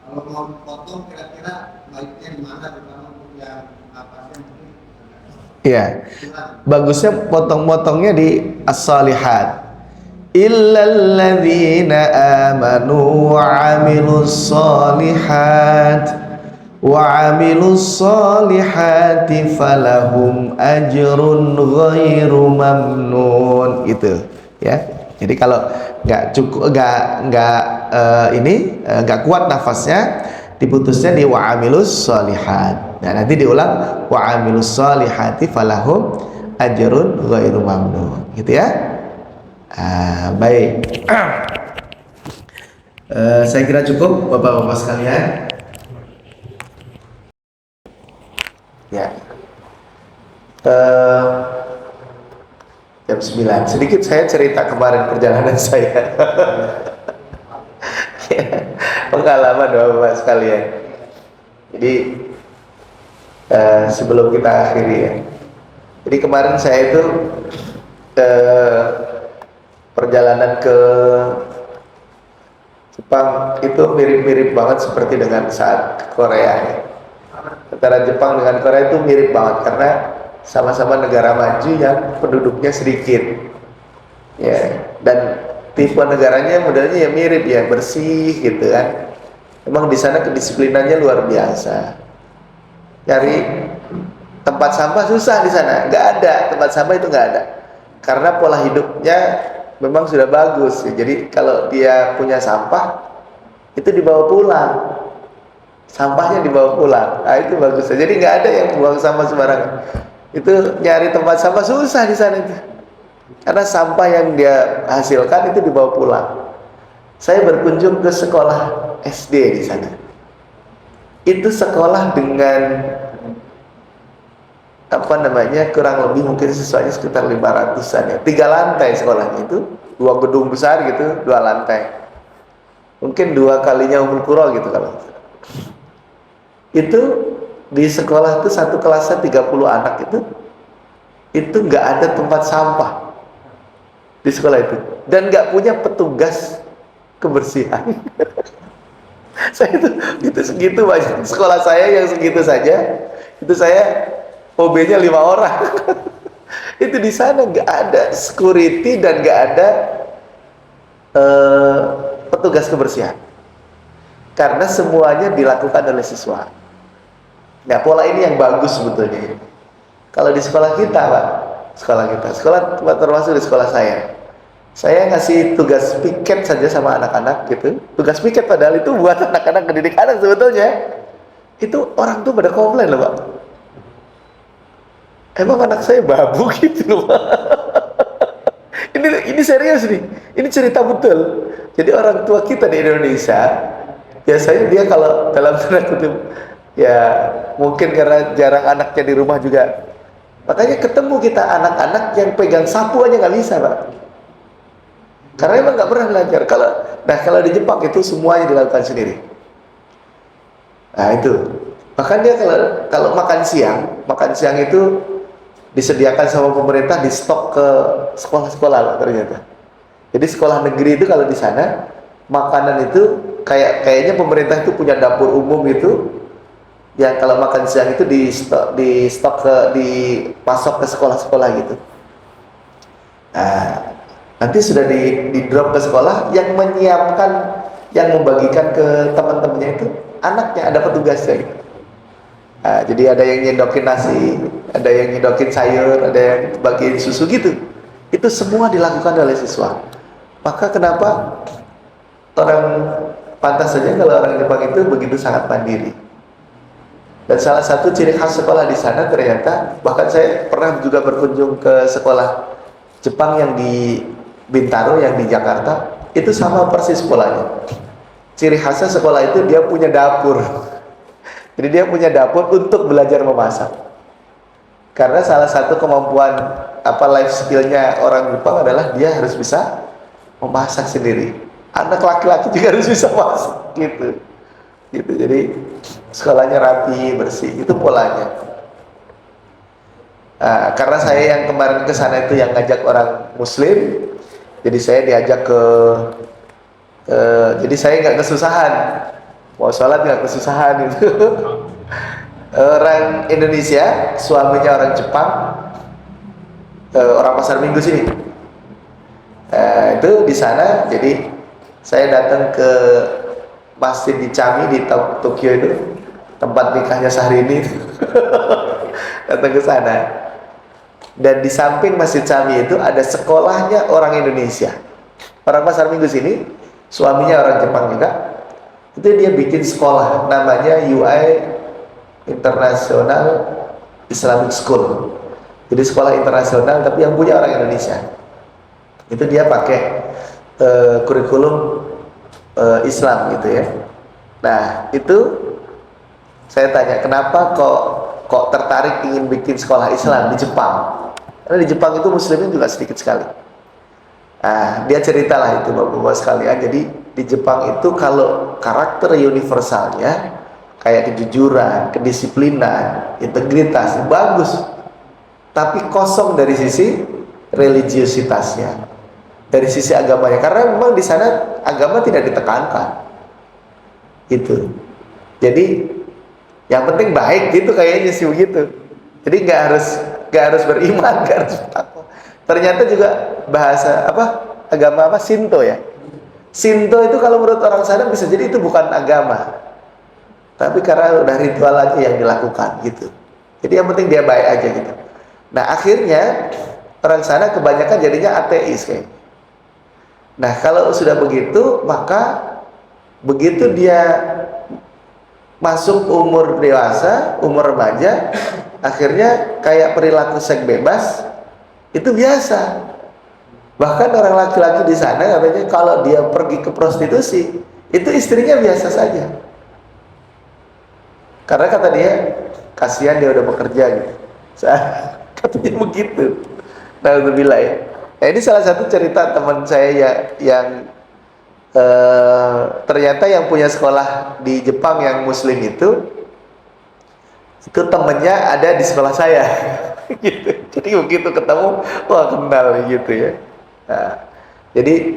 Kalau mau potong kira-kira baiknya di mana terutama untuk yang napasnya mungkin. Iya. Bagusnya potong-potongnya di as-salihat. Illal ladzina amanu wa 'amilus shalihat وَعَمِلُوا الصَّالِحَاتِ فَلَهُمْ أَجْرٌ غَيْرُ مَمْنُونٍ gitu ya. Jadi kalau nggak cukup nggak kuat nafasnya, diputusnya di wa'amilus shalihat. Nah nanti diulang wa'amilus shalihati falahum ajrun ghairu mamnun gitu ya. Baik. Saya kira cukup Bapak-bapak sekalian. Ya. Jam 9. Sedikit saya cerita kemarin perjalanan saya. Ya, pengalaman Bapak sekalian. Jadi sebelum kita akhiri ya. Jadi kemarin saya itu perjalanan ke Jepang itu mirip-mirip banget seperti dengan saat ke Korea ya. Antara Jepang dengan Korea itu mirip banget karena sama-sama negara maju yang penduduknya sedikit ya, dan tipe negaranya modelnya ya mirip ya, bersih gitu kan. Emang di sana kedisiplinannya luar biasa. Cari tempat sampah susah di sana, nggak ada tempat sampah, itu nggak ada karena pola hidupnya memang sudah bagus ya. Jadi kalau dia punya sampah itu dibawa pulang, sampahnya dibawa pulang. Nah itu bagus. Jadi nggak ada yang buang sampah sembarangan. Itu nyari tempat sampah susah di sana itu. Karena sampah yang dia hasilkan itu dibawa pulang. Saya berkunjung ke sekolah SD di sana. Itu sekolah dengan kurang lebih mungkin siswanya sekitar 500-an ya. 3 lantai sekolahnya itu, 2 gedung besar gitu, 2 lantai. Mungkin 2 kalinya Ummul Qura gitu kalau. Itu di sekolah itu satu kelasnya 30 anak itu nggak ada tempat sampah di sekolah itu, dan nggak punya petugas kebersihan. Saya itu segitu banyak sekolah saya yang segitu saja, itu saya OB-nya 5 orang. Itu di sana nggak ada security dan nggak ada petugas kebersihan karena semuanya dilakukan oleh siswa. Nah pola ini yang bagus sebetulnya. Kalau di sekolah kita Pak, sekolah kita. Sekolah termasuk di sekolah saya. Saya ngasih tugas piket saja sama anak-anak gitu. Tugas piket padahal itu buat anak-anak, ngedidik anak sebetulnya. Itu orang tuh pada komplain loh Pak. Emang anak saya babu gitu loh Pak. Ini serius nih. Ini cerita betul. Jadi orang tua kita di Indonesia biasanya dia kalau dalam tanda kutip ya mungkin karena jarang anaknya di rumah juga. Makanya ketemu kita anak-anak yang pegang sapu aja nggak bisa Pak. Karena emang nggak pernah belajar. Kalau di Jepang itu semuanya dilakukan sendiri. Nah itu. Bahkan dia kalau makan siang itu disediakan sama pemerintah di stok ke sekolah-sekolah lah ternyata. Jadi sekolah negeri itu kalau di sana makanan itu kayaknya pemerintah itu punya dapur umum itu yang kalau makan siang itu dipasok ke sekolah-sekolah gitu. Nah, nanti sudah di drop ke sekolah yang menyiapkan, yang membagikan ke teman-temannya itu anaknya ada petugasnya gitu. Nah, jadi ada yang nyedokin nasi, ada yang nyedokin sayur, ada yang bagiin susu gitu. Itu semua dilakukan oleh siswa. Maka kenapa orang pantas saja kalau orang Jepang itu begitu sangat mandiri. Dan salah satu ciri khas sekolah di sana ternyata, bahkan saya pernah juga berkunjung ke sekolah Jepang yang di Bintaro, yang di Jakarta, itu sama persis polanya. Ciri khasnya sekolah itu dia punya dapur. Jadi dia punya dapur untuk belajar memasak. Karena salah satu kemampuan life skillnya orang Jepang adalah dia harus bisa memasak sendiri. Anak laki-laki juga harus bisa masak gitu. Jadi sekolahnya rapi, bersih, itu polanya. Karena saya yang kemarin ke sana itu yang ngajak orang Muslim, jadi saya diajak jadi saya nggak kesusahan, mau sholat nggak kesusahan itu. Orang Indonesia, suaminya orang Jepang, orang Pasar Minggu sini. Itu di sana, jadi saya datang ke masjid di Chami di Tokyo itu, tempat nikahnya Syahrini. Datang ke sana. Dan di samping Masjid Chami itu ada sekolahnya orang Indonesia. Orang Pasar Minggu sini, suaminya orang Jepang juga. Itu dia bikin sekolah namanya UI International Islamic School. Jadi sekolah internasional tapi yang punya orang Indonesia. Itu dia pakai kurikulum Islam gitu ya. Nah itu saya tanya kenapa kok tertarik ingin bikin sekolah Islam di Jepang? Karena di Jepang itu Muslimnya juga sedikit sekali. Nah dia ceritalah itu bapak-bapak sekalian. Jadi di Jepang itu kalau karakter universalnya kayak kejujuran, kedisiplinan, integritas bagus, tapi kosong dari sisi religiositasnya, dari sisi agamanya. Karena memang di sana agama tidak ditekankan, gitu. Jadi yang penting baik gitu kayaknya sih begitu. Jadi nggak harus beriman, nggak harus bertakwa. Ternyata juga bahasa agama Shinto ya. Shinto itu kalau menurut orang sana bisa jadi itu bukan agama, tapi karena udah ritual aja yang dilakukan gitu. Jadi yang penting dia baik aja gitu. Nah akhirnya orang sana kebanyakan jadinya ateis kayak. Nah kalau sudah begitu, maka begitu dia masuk umur dewasa, umur remaja, akhirnya kayak perilaku seks bebas itu biasa. Bahkan orang laki-laki di sana katanya kalau dia pergi ke prostitusi, itu istrinya biasa saja. Karena kata dia, kasihan dia udah bekerja gitu. Katanya begitu. Alhamdulillah ya. Nah ini salah satu cerita teman saya yang ternyata yang punya sekolah di Jepang yang Muslim itu temennya ada di sekolah saya. Gitu. Jadi begitu ketemu, wah kenal gitu ya. Nah, jadi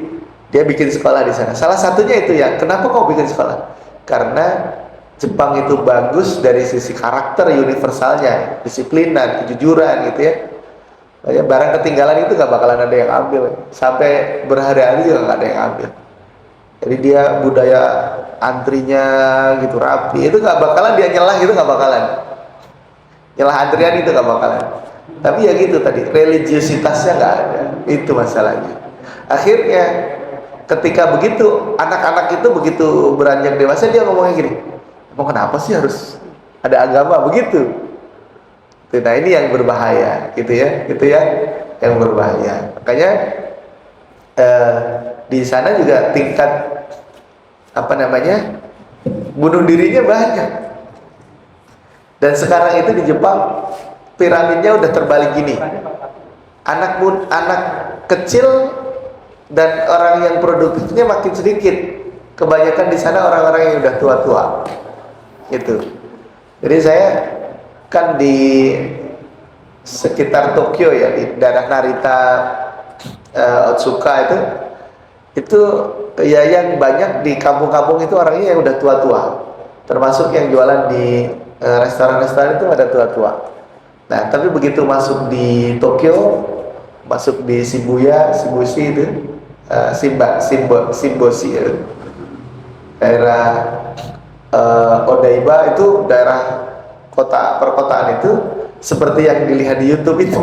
dia bikin sekolah di sana. Salah satunya itu ya. Kenapa kau bikin sekolah? Karena Jepang itu bagus dari sisi karakter universalnya, disiplinan, kejujuran gitu ya. Barang ketinggalan itu nggak bakalan ada yang ambil. Sampai berhari-hari juga nggak ada yang ambil. Jadi dia budaya antrinya gitu rapi. Itu nggak bakalan dia nyelah gitu, nggak bakalan. Nyelah antrian itu nggak bakalan. Tapi ya gitu tadi, religiositasnya nggak ada, itu masalahnya. Akhirnya ketika begitu, anak-anak itu begitu beranjak dewasa, dia ngomongnya gini, emang kenapa sih harus ada agama begitu? Nah ini yang berbahaya, gitu ya, yang berbahaya. Makanya di sana juga tingkat apa namanya bunuh dirinya banyak. Dan sekarang itu di Jepang piramidnya udah terbalik gini, anak kecil dan orang yang produktifnya makin sedikit. Kebanyakan di sana orang-orang yang udah tua-tua, gitu. Jadi saya kan di sekitar Tokyo ya, di daerah Narita, Otsuka itu ya yang banyak di kampung-kampung itu orangnya yang udah tua-tua, termasuk yang jualan di restoran-restoran itu ada tua-tua. Nah, tapi begitu masuk di Tokyo, masuk di Shibushi itu, Shimboshi ya, daerah Odaiba itu daerah kota perkotaan itu seperti yang dilihat di YouTube itu.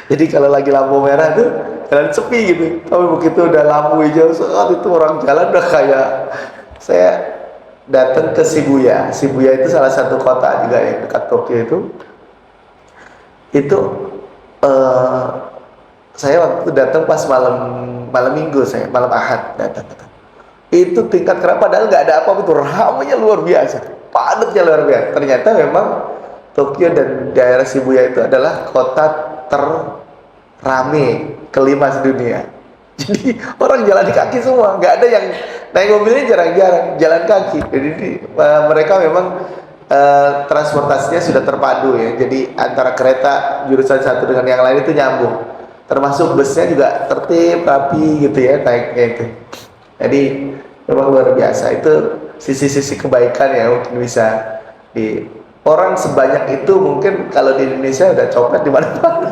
Jadi kalau lagi lampu merah tuh jalan sepi gitu. Tapi begitu udah lampu hijau, saat itu orang jalan udah kayak. Saya datang ke Shibuya. Shibuya itu salah satu kota juga yang dekat Tokyo itu. Itu saya waktu datang pas malam minggu, malam Ahad datang. Itu tingkat kerap padahal nggak ada apa-apa, itu ramainya luar biasa, padatnya luar biasa. Ternyata memang Tokyo dan daerah Shibuya itu adalah kota terrame kelima sedunia. Jadi orang jalan kaki semua, nggak ada yang naik mobilnya, jarang-jarang jalan kaki. Jadi mereka memang transportasinya sudah terpadu ya. Jadi antara kereta jurusan satu dengan yang lain itu nyambung. Termasuk busnya juga tertib, rapi gitu ya naiknya itu. Jadi memang luar biasa, itu sisi-sisi kebaikan ya mungkin bisa di orang sebanyak itu. Mungkin kalau di Indonesia udah copet di mana-mana.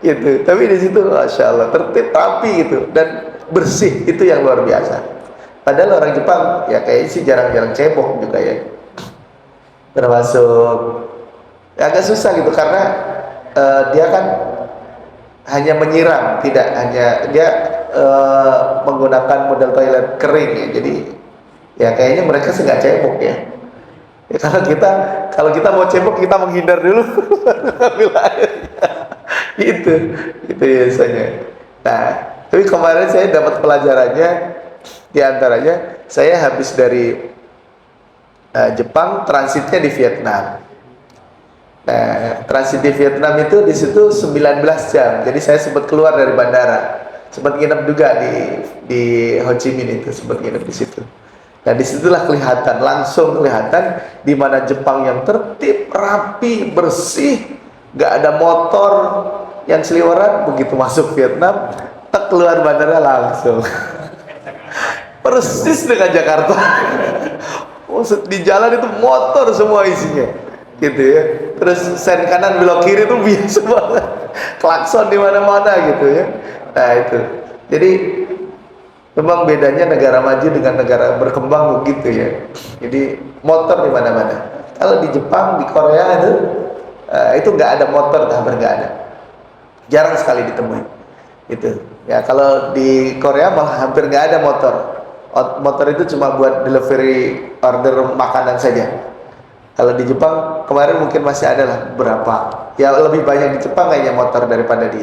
Gitu. Tapi di situ masya Allah tertib, rapi gitu dan bersih, itu yang luar biasa. Padahal orang Jepang ya kayaknya sih jarang-jarang cebok juga ya. Termasuk ya agak susah gitu karena dia kan hanya menyiram, tidak hanya dia menggunakan model toilet kering ya. Jadi ya kayaknya mereka sih nggak cebok ya. Ya kalau kita mau cebok kita menghindar dulu ambil air. Gitu biasanya. Nah, tapi kemarin saya dapat pelajarannya, di antaranya saya habis dari Jepang, transitnya di Vietnam. Nah, transit di Vietnam itu di situ 19 jam. Jadi saya sempat keluar dari bandara, sempat nginep juga di Ho Chi Minh itu, sempat nginep di situ. Nah, disitulah langsung kelihatan di mana Jepang yang tertib, rapi, bersih, nggak ada motor yang seliweran. Begitu masuk Vietnam, keluar bandara langsung persis dengan Jakarta. Di jalan itu motor semua isinya, gitu ya. Terus sen kanan belok kiri itu biasa banget, klakson di mana-mana gitu ya. Nah itu, jadi memang bedanya negara maju dengan negara berkembang begitu ya. Jadi motor di mana-mana. Kalau di Jepang, di Korea itu nggak ada motor, hampir nggak ada, jarang sekali ditemui. Itu ya, kalau di Korea malah hampir nggak ada motor. Motor itu cuma buat delivery order makanan saja. Kalau di Jepang kemarin mungkin masih ada lah berapa. Ya lebih banyak di Jepang kayaknya motor daripada di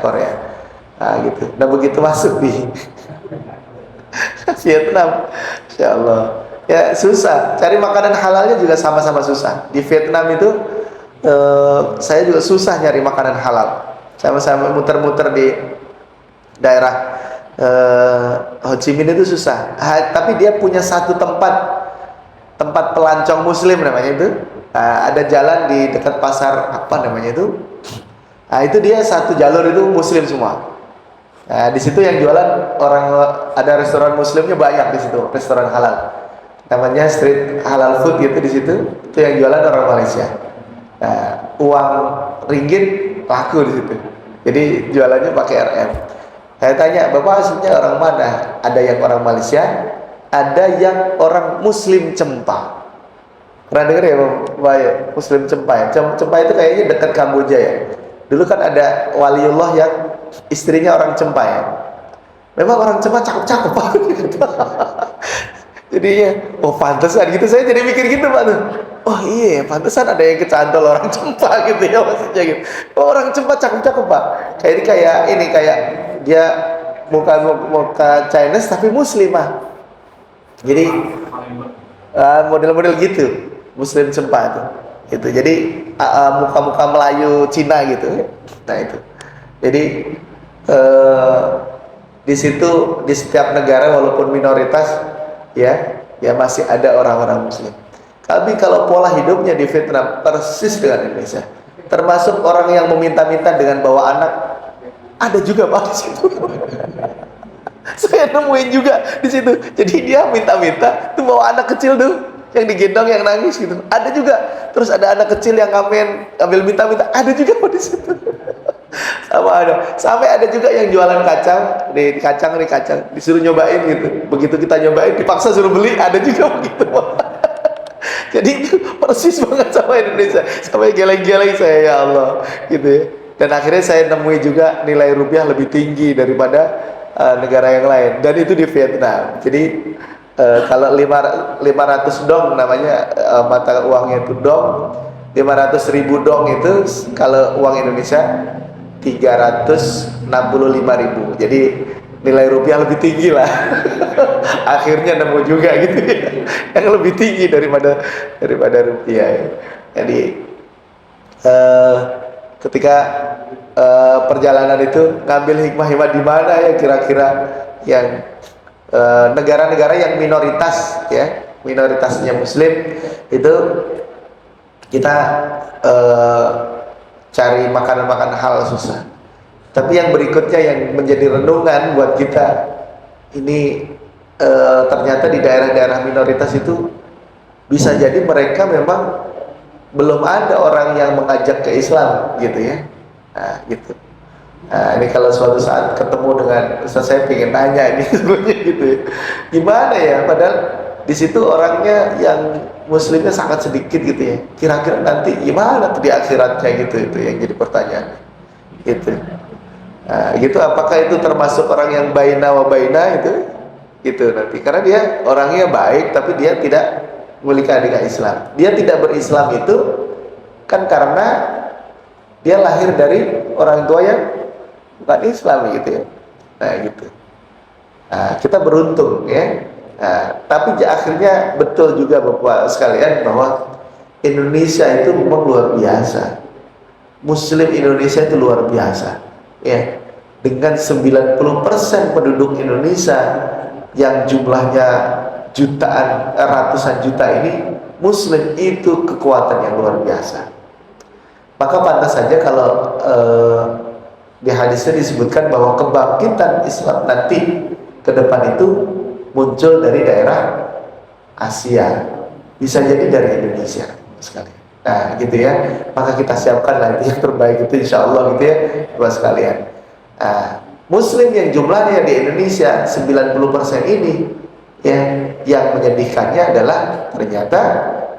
Korea. Nah, gitu. Nah begitu masuk di Vietnam, insya Allah ya susah. Cari makanan halalnya juga sama-sama susah. Di Vietnam itu saya juga susah nyari makanan halal. Sama-sama muter-muter di daerah Ho Chi Minh itu susah. Tapi dia punya satu tempat pelancong Muslim namanya itu. Ada jalan di dekat pasar apa namanya itu. Itu dia satu jalur itu Muslim semua. Di situ yang jualan ada restoran Muslimnya banyak di situ, restoran halal. Namanya Street Halal Food gitu di situ. Itu yang jualan orang Malaysia. Uang ringgit laku di situ. Jadi jualannya pakai RM. Saya tanya, Bapak aslinya orang mana? Ada yang orang Malaysia, ada yang orang Muslim Cempa. Pernah denger ya Pak ya? Muslim Cempai. Cempai itu kayaknya dekat Kamboja ya. Dulu kan ada waliullah yang istrinya orang Cempai. Memang orang Cempai cakep-cakep Pak. Jadinya, oh pantesan gitu. Saya jadi mikir gitu Pak tuh. Oh iya, pantesan ada yang kecantol orang Cempa gitu ya maksudnya gitu. Oh, orang Cempa cakep-cakep Pak. Kayak dia muka Chinese tapi Muslim Pak. Jadi model-model gitu, Muslim Cempa itu. Itu jadi muka-muka Melayu Cina gitu. Nah itu. Jadi di situ di setiap negara walaupun minoritas ya masih ada orang-orang Muslim. Tapi kalau pola hidupnya di Vietnam persis dengan Indonesia. Termasuk orang yang meminta-minta dengan bawa anak, ada juga Pak di situ. Saya nemuin juga di situ. Jadi dia minta-minta tuh bawa anak kecil tuh yang digendong yang nangis gitu. Ada juga. Terus ada anak kecil yang ngambil minta-minta, ada juga Pak di situ. Sampai ada juga yang jualan kacang, kacang disuruh nyobain gitu. Begitu kita nyobain dipaksa suruh beli, ada juga begitu Pak. Jadi itu persis banget sama Indonesia. Sampai geleng-geleng saya, ya Allah gitu ya. Dan akhirnya saya nemui juga nilai rupiah lebih tinggi daripada negara yang lain. Dan itu di Vietnam. Jadi kalau 500 dong namanya mata uangnya itu dong. 500.000 dong itu kalau uang Indonesia 365.000. Jadi nilai rupiah lebih tinggi lah. Akhirnya nemu juga gitu ya, yang lebih tinggi daripada rupiah. Jadi ketika perjalanan itu ngambil hikmah-hikmah di mana ya kira-kira yang negara-negara yang minoritas ya, minoritasnya Muslim itu kita cari makanan-makanan halal susah. Tapi yang berikutnya yang menjadi renungan buat kita ini ternyata di daerah-daerah minoritas itu bisa jadi mereka memang belum ada orang yang mengajak ke Islam gitu ya. Nah, gitu. Nah, ini kalau suatu saat ketemu dengan Ustaz, saya pengen tanya ini sebenarnya gitu ya. Gimana ya, padahal di situ orangnya yang Muslimnya sangat sedikit gitu ya. Kira-kira nanti gimana tuh di akhiratnya gitu, itu yang jadi pertanyaan. Gitu. Nah, gitu apakah itu termasuk orang yang baina wa baina itu? Gitu nanti. Karena dia orangnya baik tapi dia tidak memiliki dengan Islam. Dia tidak berislam itu kan karena dia lahir dari orang tua yang bukan Islam gitu ya. Nah, gitu. Nah, kita beruntung ya. Nah, tapi akhirnya betul juga Bapak sekalian bahwa Indonesia itu memang luar biasa. Muslim Indonesia itu luar biasa. Ya. Dengan 90% penduduk Indonesia yang jumlahnya jutaan, ratusan juta ini Muslim, itu kekuatan yang luar biasa. Maka pantas saja kalau di hadisnya disebutkan bahwa kebangkitan Islam nanti ke depan itu muncul dari daerah Asia, bisa jadi dari Indonesia sekali. Nah gitu ya, maka kita siapkan nanti yang terbaik itu insya Allah gitu ya Bapak sekalian. Nah, Muslim yang jumlahnya di Indonesia 90% ini ya, yang menyedihkannya adalah ternyata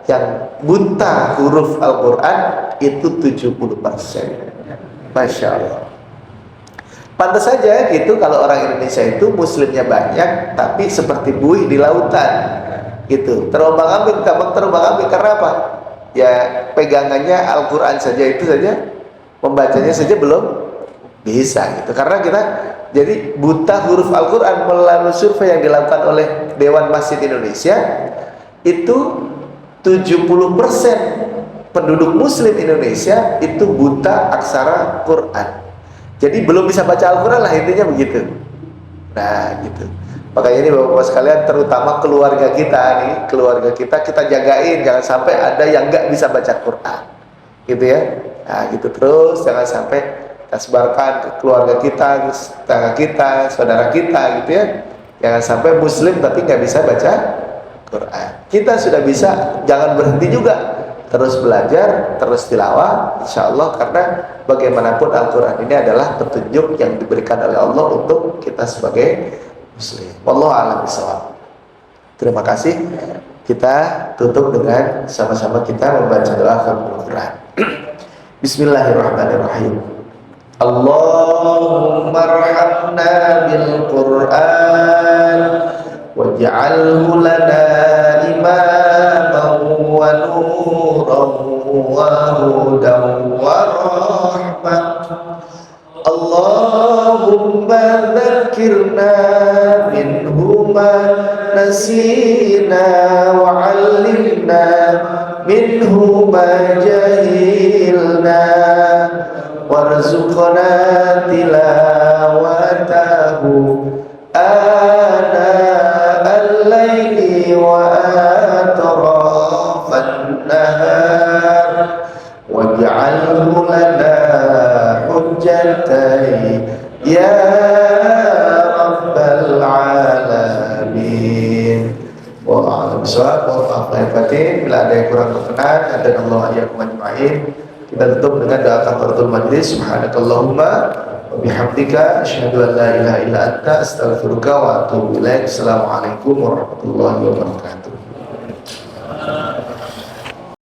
yang buta huruf Al-Quran itu 70%. Masya Allah. Pantas saja gitu kalau orang Indonesia itu Muslimnya banyak tapi seperti buih di lautan gitu, terombang-ambing, gampang terombang-ambing. Karena apa? Ya pegangannya Al-Quran saja, itu saja, membacanya saja belum bisa gitu. Karena kita jadi buta huruf Al-Quran. Melalui survei yang dilakukan oleh Dewan Masjid Indonesia, itu 70% penduduk Muslim Indonesia itu buta aksara Quran. Jadi belum bisa baca Al-Quran lah, intinya begitu. Nah gitu. Makanya ini Bapak-Bapak sekalian, terutama keluarga kita nih, kita jagain jangan sampai ada yang nggak bisa baca Quran, gitu ya. Nah gitu terus, jangan sampai kita sebarkan ke keluarga kita, tetangga kita, saudara kita, gitu ya. Jangan sampai Muslim tapi nggak bisa baca Quran. Kita sudah bisa, jangan berhenti juga, terus belajar, terus tilawah, insya Allah, karena bagaimanapun Al-Quran ini adalah petunjuk yang diberikan oleh Allah untuk kita sebagai Muslim. Wallahu a'lam bishawab. Terima kasih. kita tutup dengan sama-sama kita membaca doa khatimul Quran. Bismillahirrahmanirrahim. Allahumma arhamna bil Qur'an waj'alhu lana imaman wa nuran wa hudan wa rahmah. Allahumma dzakirna minhu ma nasina wa 'allimna minhu ma jahilna warzuqna tilawatahu ana al-laili wa atrafan nahar waj'alhu lana hujjatai ya rabbal alamin. Wa'alaikum salam warahmatullahi wabarakatuh. Bila ada yang kurang berkenan, dan Allah ayyakum ajma'in, kita tutup dengan doa kafaratul majlis. Subhanakallahumma wa bihamdika asyhadu an la ilaha illa anta astaghfiruka wa atubu ilaik. Assalamualaikum warahmatullahi wabarakatuh.